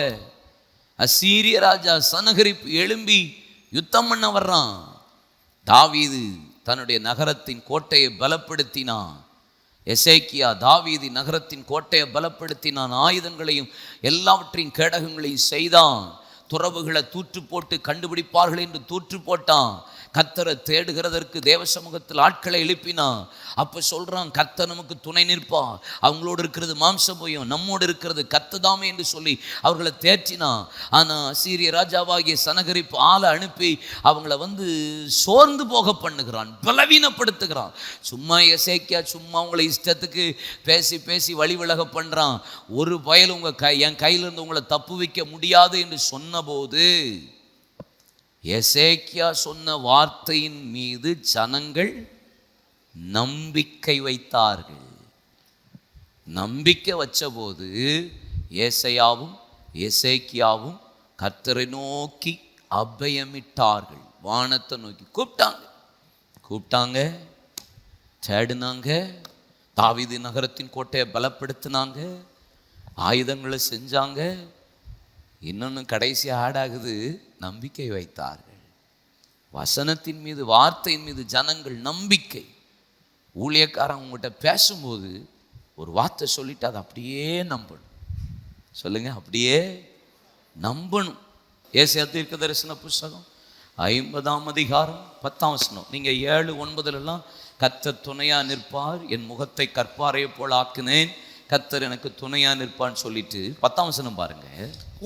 அசீரிய ராஜா சனகரிப்பு எழும்பி யுத்தம் பண்ண வர்றான். தாவீது தன்னுடைய நகரத்தின் கோட்டையை பலப்படுத்தினான். எசேக்கியா தாவீது நகரத்தின் கோட்டையை பலப்படுத்தினான். ஆயுதங்களையும் எல்லாவற்றையும் கேடகங்களையும் செய்தான். துறவுகளை தூற்று போட்டு கண்டுபிடிப்பார்கள் என்று தூற்று போட்டான். கர்த்தரை தேடுகிறதற்கு தேவ சமூகத்தில் ஆட்களை எழுப்பினான். அப்போ சொல்றான், கர்த்தர் நமக்கு துணை நிற்பான். அவங்களோடு இருக்கிறது மாம்சபயம், நம்மோடு இருக்கிறது கர்த்ததாமே என்று சொல்லி அவர்களை தேற்றினான். ஆனால் சீரிய ராஜாவாகிய சனகரிப்பு ஆளை அனுப்பி அவங்கள சோர்ந்து போக பண்ணுகிறான், பலவீனப்படுத்துகிறான். சும்மா எசேக்கியா சும்மா அவங்களை இஷ்டத்துக்கு பேசி பேசி வழி விலக பண்ணுறான். ஒரு பயல் என் கையிலிருந்து உங்களை தப்பு வைக்க முடியாது என்று சொன்னபோது எசேக்கியா சொன்ன வார்த்தையின் மீது ஜனங்கள் நம்பிக்கை வைத்தார்கள். நம்பிக்கை வச்சபோது ஏசாயாவும் எசேக்கியாவும் கர்த்தரை நோக்கி அபயமிட்டார்கள். வானத்தை நோக்கி கூப்பிட்டாங்க, தேடினாங்க. தாவீது நகரத்தின் கோட்டையை பலப்படுத்தினாங்க, ஆயுதங்களை செஞ்சாங்க. இன்னொன்று கடைசி ஆடாகுது, நம்பிக்கை வைத்தார்கள். வசனத்தின் மீது வார்த்தையின் மீது ஜனங்கள் நம்பிக்கை. ஊழியக்காரன் உங்கள்கிட்ட பேசும்போது ஒரு வார்த்தை சொல்லிட்டு அதை அப்படியே நம்பணும். சொல்லுங்க, அப்படியே நம்பணும். ஏசாயா தீர்க்க தரிசன புஸ்தகம் 50ஆம் அதிகாரம் 10ஆம் வசனம். நீங்கள் 7, 9 கர்த்தர் துணையா நிற்பார், என் முகத்தை கற்பாரையை போல ஆக்கினேன், கர்த்தர் எனக்கு துணையா நிற்பான்னு சொல்லிட்டு 10ஆம் வசனம் பாருங்க.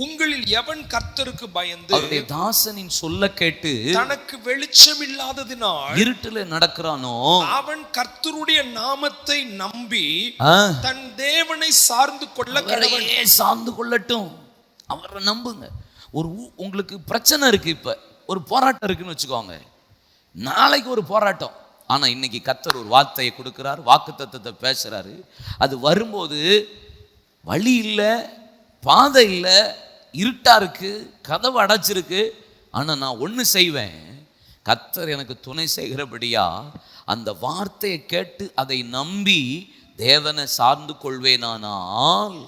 உங்களில் எவன் கர்த்தருக்கு பயந்து அவருடைய தாசனின் சொல்ல கேட்டு தனக்கு வெளிச்சம் இல்லாததினால் இருட்டில் நடக்கிறானோ அவன் கர்த்தருடைய நாமத்தை நம்பி தன் தேவனை சார்ந்து கொள்ளட்டும். அவரை நம்புங்க. உங்களுக்கு பிரச்சனை இருக்கு, இப்ப ஒரு போராட்டம் இருக்குன்னு வச்சுக்கோங்க. நாளைக்கு ஒரு போராட்டம். ஆனா இன்னைக்கு கர்த்தர் ஒரு வார்த்தையை கொடுக்கிறார், வாக்குத்தத்தத்தை பேசுறாரு. அது வரும்போது வழி இல்லை, பாதை இல்லை, இருட்டா இருக்கு, கதவு அடைச்சிருக்கு. ஆனா நான் ஒன்று செய்வேன், கர்த்தர் எனக்கு துணை செய்கிறபடியா அந்த வார்த்தையை கேட்டு அதை நம்பி தேவனை சார்ந்து கொள்வேனானால்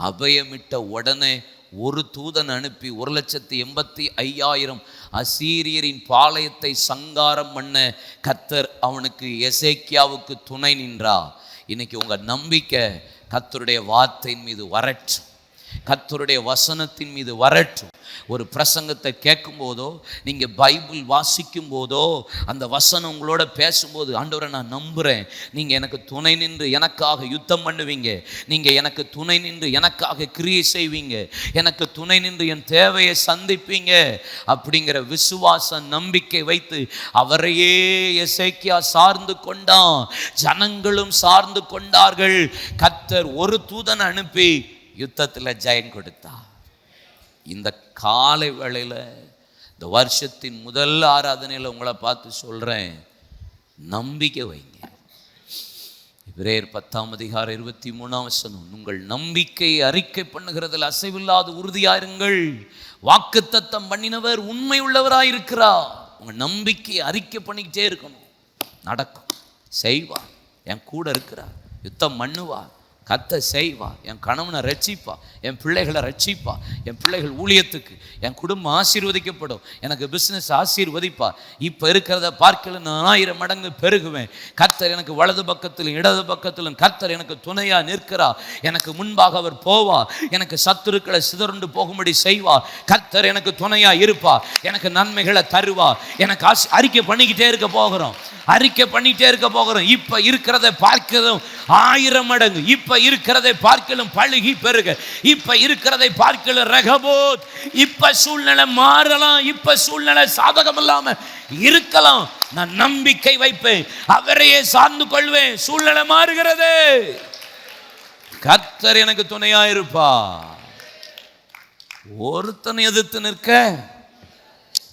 அபயமிட்ட உடனே ஒரு தூதன் அனுப்பி 1,85,000 அசீரியரின் பாளையத்தை சங்காரம் பண்ண கர்த்தர் அவனுக்கு எசேக்கியாவுக்கு துணை நின்றா. இன்னைக்கு உங்க நம்பிக்கை கர்த்தருடைய வார்த்தையின் மீது வரட்டும், கர்த்தருடைய வசனத்தின் மீது வரட்டும். ஒரு பிரசங்கத்தை கேட்கும் போதோ, நீங்கள் பைபிள் வாசிக்கும் போதோ, அந்த வசனம் உங்களோட பேசும்போது, ஆண்டவரை நான் நம்புகிறேன், நீங்கள் எனக்கு துணை நின்று எனக்காக யுத்தம் பண்ணுவீங்க, நீங்கள் எனக்கு துணை நின்று எனக்காக கிரியை செய்வீங்க, எனக்கு துணை நின்று என் தேவையை சந்திப்பீங்க அப்படிங்கிற விசுவாச நம்பிக்கை வைத்து அவரையே எசேக்கியா சார்ந்து கொண்டான். ஜனங்களும் சார்ந்து கொண்டார்கள். கர்த்தர் ஒரு தூதன் அனுப்பி யுத்தத்தில் ஜெயம் கொடுத்தார். இந்த காலை வேளையில் இந்த வருஷத்தின் முதல் ஆராதனையில் உங்களை பார்த்து சொல்கிறேன், நம்பிக்கை வைங்க. எபிரேயர் 10:23 உங்கள் நம்பிக்கையை அறிக்கை பண்ணுகிறதில் அசைவில்லாத உறுதியாயிருங்கள், வாக்குத்தத்தம் பண்ணினவர் உண்மை உள்ளவராயிருக்கிறார். உங்கள் நம்பிக்கையை அறிக்கை பண்ணிக்கிட்டே இருக்கணும். நடக்கும், செய்வார், என் கூட இருக்கிறார், யுத்தம் பண்ணுவார், கத்த செய்வா, என் கணவனை ரட்சிப்பா, என் பிள்ளைகளை ரட்சிப்பா, என் பிள்ளைகள் ஊழியத்துக்கு, என் குடும்பம் ஆசீர்வதிக்கப்படும், எனக்கு பிஸ்னஸ் ஆசீர்வதிப்பா. இப்போ இருக்கிறத பார்க்கல நான் 1000 மடங்கு பெருகுவேன். கர்த்தர் எனக்கு வலது பக்கத்திலும் இடது பக்கத்திலும் கர்த்தர் எனக்கு துணையா நிற்கிறா. எனக்கு முன்பாக அவர் போவா, எனக்கு சத்துருக்களை சிதறுண்டு போகும்படி செய்வா. கர்த்தர் எனக்கு துணையா இருப்பா, எனக்கு நன்மைகளை தருவா. எனக்கு அறிக்கை பண்ணிக்கிட்டே இருக்க போகிறோம், அறிக்கை பண்ணிட்டே இருக்க போகிறோம். இப்ப இருக்கிறதை பார்க்கிறதும் 1000 மடங்கு, இப்ப இருக்கிறதை பார்க்கலும் பழுகி பெருக, இப்ப இருக்கிறதை பார்க்கலும் ரகபோத். இப்ப சூழ்நிலை மாறலாம், இப்ப சூழ்நிலை சாதகம் இல்லாம இருக்கலாம். நான் நம்பிக்கை வைப்பேன், அவரையே சார்ந்து கொள்வேன். சூழ்நிலை மாறுகிறது, கர்த்தர் எனக்கு துணையா இருப்பா. ஒருத்தனை எதிர்த்து நிற்க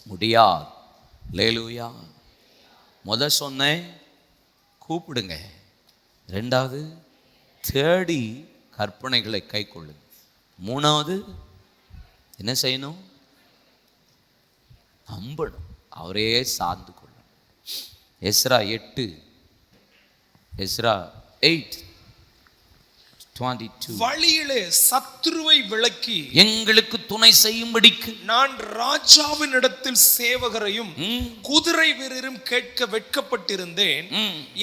முடியாது. அல்லேலூயா. முத சொன்னேன் கூப்பிடுங்க, ரெண்டாவது தேடி கற்பனைகளை கை கொள்ளுங்க, மூணாவது என்ன செய்யணும்? நம்பணும், அவரே சார்ந்து கொள்ளணும். எஸ்ரா 8:22 வழியிலே சத்துருவை விலக்கி எங்களுக்கு துணை செய்யும்படிக்கு நான் ராஜாவின் இடத்தில் சேவகரையும் குதிரை வீரரும் கேட்க வெட்கப்பட்டிருந்தேன்.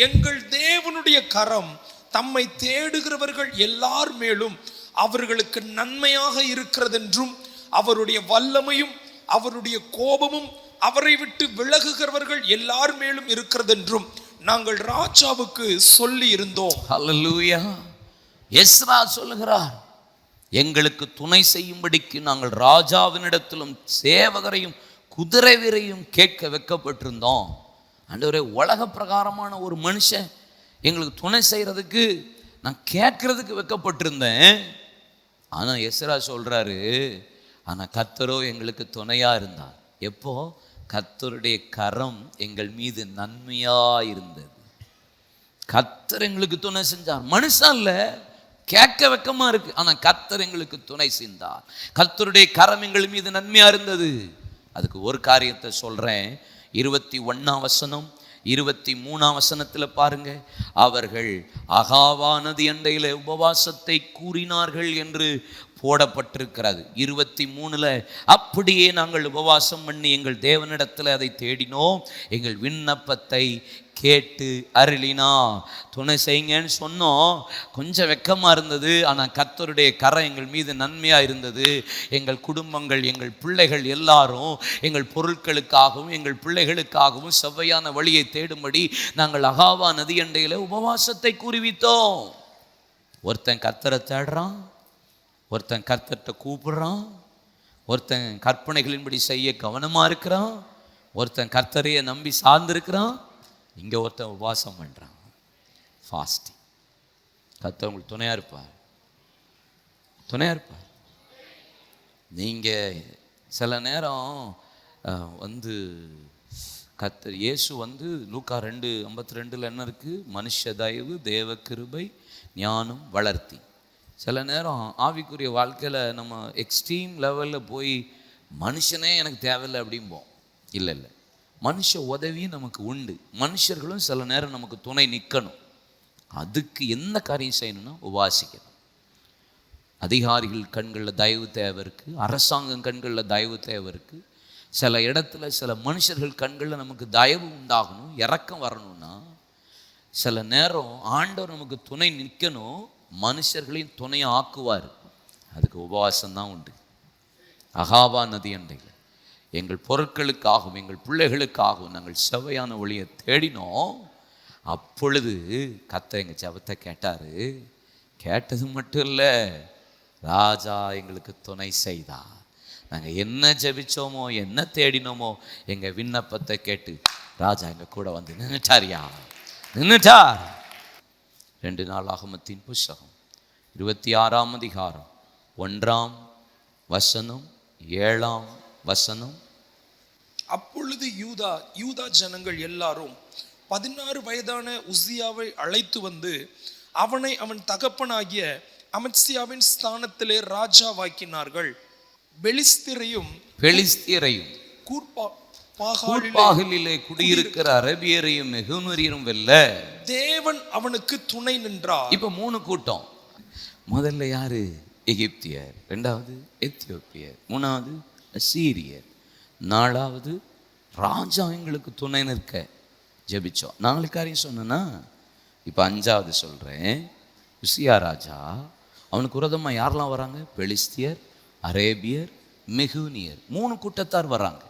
எங்கள் தேவனுடைய கரம் தம்மை தேடுகிறவர்கள் எல்லார் மேலும் அவர்களுக்கு நன்மையாக இருக்கிறதென்றும் அவருடைய வல்லமையும் அவருடைய கோபமும் அவரை விட்டு விலகுகிறவர்கள் எல்லார் மேலும் இருக்கிறதென்றும் நாங்கள் ராஜாவுக்கு சொல்லி இருந்தோம். ஹல்லேலூயா. எஸ்ரா சொல்லுகிறார், எங்களுக்கு துணை செய்யும்படிக்கு நாங்கள் ராஜாவினிடத்திலும் சேவகரையும் குதிரை வீரையும் கேட்க வெட்கப்பட்டிருந்தோம். ஆண்டவரே, உலக பிரகாரமான ஒரு மனுஷன் எங்களுக்கு துணை செய்யறதுக்கு நான் கேட்கறதுக்கு வெட்கப்பட்டிருந்தேன். ஆனால் எஸ்ரா சொல்றாரு, ஆனால் கர்த்தரோ எங்களுக்கு துணையா இருந்தார். எப்போ? கர்த்தருடைய கரம் எங்கள் மீது நன்மையா இருந்தது. கர்த்தர் எங்களுக்கு துணை செஞ்சார், மனுஷன் இல்ல. கேட்க வெக்கமா இருக்கு, ஆனா கர்த்தர் எங்களுக்கு துணை செய்தார். கர்த்தருடைய கரம் எங்கள் மீது நன்மையா இருந்தது. அதுக்கு ஒரு காரியத்தை சொல்றேன். 21 23 பாருங்க. அவர்கள் அகாவா நதி அண்டையில உபவாசத்தை கூறினார்கள் என்று போடப்பட்டிருக்கிறது. 23 அப்படியே நாங்கள் உபவாசம் பண்ணி எங்கள் தேவனிடத்தில் அதை தேடினோம், எங்கள் விண்ணப்பத்தை கேட்டு அருளினா. துணை செய்யுங்கன்னு சொன்னோம், கொஞ்சம் வெக்கமாக இருந்தது. ஆனால் கர்த்தருடைய கரம் எங்கள் மீது நன்மையாக இருந்தது. எங்கள் குடும்பங்கள், எங்கள் பிள்ளைகள் எல்லாரும் எங்கள் பொருட்களுக்காகவும் எங்கள் பிள்ளைகளுக்காகவும் செவ்வையான வழியை தேடும்படி நாங்கள் அகாவா நதியண்டையில் உபவாசத்தை கூறிவித்தோம். ஒருத்தன் கர்த்தரை தேடுறான், ஒருத்தன் கர்த்தர்கிட்ட கூப்பிடுறான், ஒருத்தன் கற்பனைகளின்படி செய்ய கவனமாக இருக்கிறான், ஒருத்தன் கர்த்தரையை நம்பி சார்ந்திருக்கிறான், இங்கே ஒருத்தன் உபவாசம் பண்ணுறான், ஃபாஸ்டிங். கர்த்தர் உங்களுக்கு துணையாக இருப்பார், துணையாக இருப்பார். நீங்கள் சில நேரம் கர்த்தர் இயேசு லூக்கா 2:52 என்ன இருக்குது? மனுஷ தயவு, தேவ கிருபை, ஞானம் வளர்த்தி. சில நேரம் ஆவிக்குரிய வாழ்க்கையில் நம்ம எக்ஸ்ட்ரீம் லெவலில் போய் மனுஷனே எனக்கு தேவையில்லை அப்படிம்போம். இல்லை, மனுஷ உதவியும் நமக்கு உண்டு. மனுஷர்களும் சில நேரம் நமக்கு துணை நிற்கணும். அதுக்கு என்ன காரியம் செய்யணும்னா உபாசிக்கணும். அதிகாரிகள் கண்களில் தயவு தேவை இருக்குது, அரசாங்கம் கண்களில் தயவு தேவை இருக்குது. சில இடத்துல சில மனுஷர்கள் கண்களில் நமக்கு தயவு உண்டாகணும், இரக்கம் வரணும்னா சில நேரம் ஆண்டவர் நமக்கு துணை நிற்கணும், மனுஷர்களையும் துணையை ஆக்குவார். அதுக்கு உபவாசம்தான் உண்டு. அகாவா நதி அண்டையில் எங்கள் பொருட்களுக்காகவும் எங்கள் பிள்ளைகளுக்காகவும் நாங்கள் செவையான ஒளியை தேடினோம். அப்பொழுது கர்த்தர் எங்கள் ஜெபத்தை கேட்டார். கேட்டது மட்டும் இல்லை, ராஜா எங்களுக்கு துணை செய்தார். நாங்கள் என்ன ஜெபிச்சோமோ என்ன தேடினோமோ எங்கள் விண்ணப்பத்தை கேட்டு ராஜா எங்கள் கூட வந்து நின்றுட்டாரியா, நின்றுட்டார். 2 நாளாகமத்தின் புஸ்தகம் 26ஆம் அதிகாரம் 1ஆம் வசனம் 7ஆம் வசனம். அப்பொழுது யூதா ஜனங்கள் எல்லாரும் 16 வயதான உசியாவை அழைத்து வந்து அவனை அவன் தகப்பனாகிய அமத்சியாவின் ஸ்தானத்திலே ராஜாவாக்கினார்கள். பெலிஸ்தியரையும் கூர்பாகிலே குடியிருக்கிற அரபியரையும் மெகுனரியரும் வெல்ல தேவன் அவனுக்கு துணை நின்றார். இப்ப 3 கூட்டம். முதல்ல யாரு? எகிப்தியர், 2வது எத்தியோப்பியர், 3வது அசீரியர், 4வது ராஜா எங்களுக்கு துணை நிற்க ஜெபிச்சோம். 4 காரியம் சொன்னா, இப்போ 5வது சொல்றேன். உசியா ராஜா, அவனுக்கு விரோதமா யாரெல்லாம் வராங்க? பெலிஸ்தியர், அரேபியர், மெகுனியர், 3 கூட்டத்தார் வராங்க.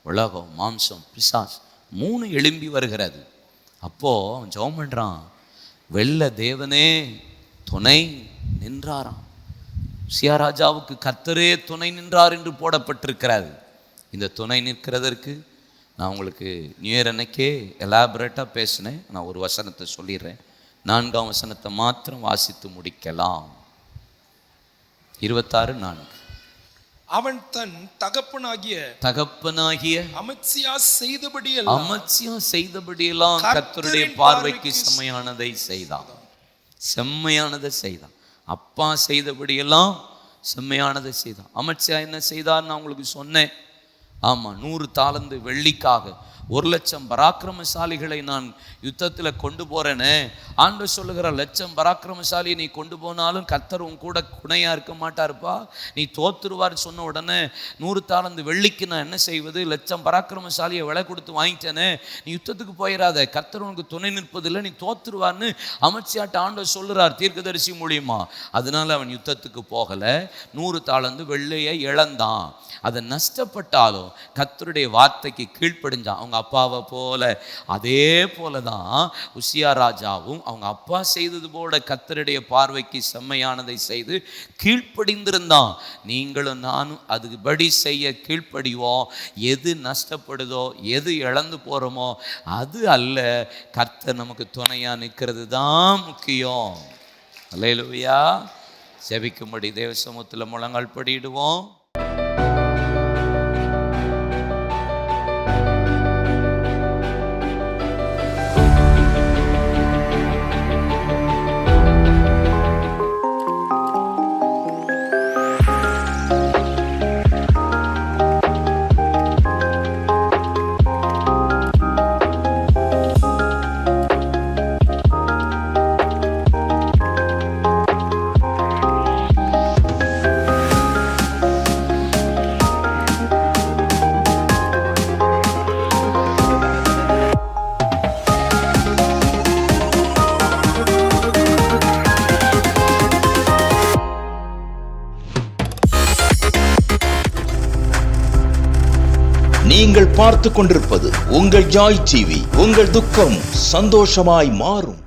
உலகம், மாம்சம், பிசாஸ் 3 எழும்பி வருகிறது. அப்போ அவன் ஜெபம் பண்றான், வெல்ல தேவனே துணை நின்றாராம். உசியா ராஜாவுக்கு கர்த்தரே துணை நின்றார் என்று போடப்பட்டிருக்கிறது. இந்த துணை நிற்கிறதற்கு நான் உங்களுக்கு நியூ இயர் அன்னைக்கே எலாபரேட்டாக பேசினேன். நான் ஒரு வசனத்தை சொல்லிடுறேன், 4ஆம் வசனத்தை மாத்திரம் வாசித்து முடிக்கலாம். 26:4. அவன் தன் தகப்பனாகிய அமத்சியா செய்தபடியெல்லாம் கர்த்தருடைய பார்வைக்கு செம்மையானதை செய்தான். அப்பா செய்தபடியெல்லாம் செம்மையானதை செய்தான். அமத்சியா என்ன செய்தார் நான் உங்களுக்கு சொன்னேன். ஆமாம், 100 தாலந்து வெள்ளிக்காக 1,00,000 பராக்கிரமசாலிகளை நான் யுத்தத்தில் கொண்டு போகிறேனே. ஆண்டவர் சொல்லுகிற 1,00,000 பராக்கிரமசாலியை நீ கொண்டு போனாலும் கர்த்தர் உன் கூட துணையாக இருக்க மாட்டாருப்பா, நீ தோத்துருவார் சொன்ன உடனே 100 தாலந்து வெள்ளிக்கு நான் என்ன செய்வது? 1,00,000 பராக்கிரமசாலியை விலை கொடுத்து வாங்கிட்டேனே, நீ யுத்தத்துக்கு போயிடாத, கர்த்தர் உனக்கு துணை நிற்பதில்லை, நீ தோத்துருவார்னு அமத்சியாட்ட ஆண்டவர் சொல்லுறார் தீர்க்கதரிசி மூலியமா. அதனால அவன் யுத்தத்துக்கு போகலை, 100 தாலந்து வெள்ளியை இழந்தான். அதை நஷ்டப்பட்டாலும் கர்த்தருடைய வார்த்தைக்கு கீழ்ப்படிஞ்சான். அவங்க அப்பாவை போல, அதே போல தான் உசியா ராஜாவும் அவங்க அப்பா செய்தது போல கர்த்தருடைய பார்வைக்கு செம்மையானதை செய்து கீழ்ப்படிந்திருந்தான். நீங்களும் நானும் அதுபடி செய்ய கீழ்ப்படிவோம். எது நஷ்டப்படுதோ, எது இழந்து போகிறோமோ அது அல்ல, கர்த்தர் நமக்கு துணையாக நிற்கிறது தான் முக்கியம். அல்லேலூயா. ஜெபிக்கும்படி தேவ சமூகத்தில் முழங்கால் படியிடுவோம். நீங்கள் பார்த்து கொண்டிருப்பது உங்கள் ஜாய் டிவி. உங்கள் துக்கம் சந்தோஷமாய் மாறும்.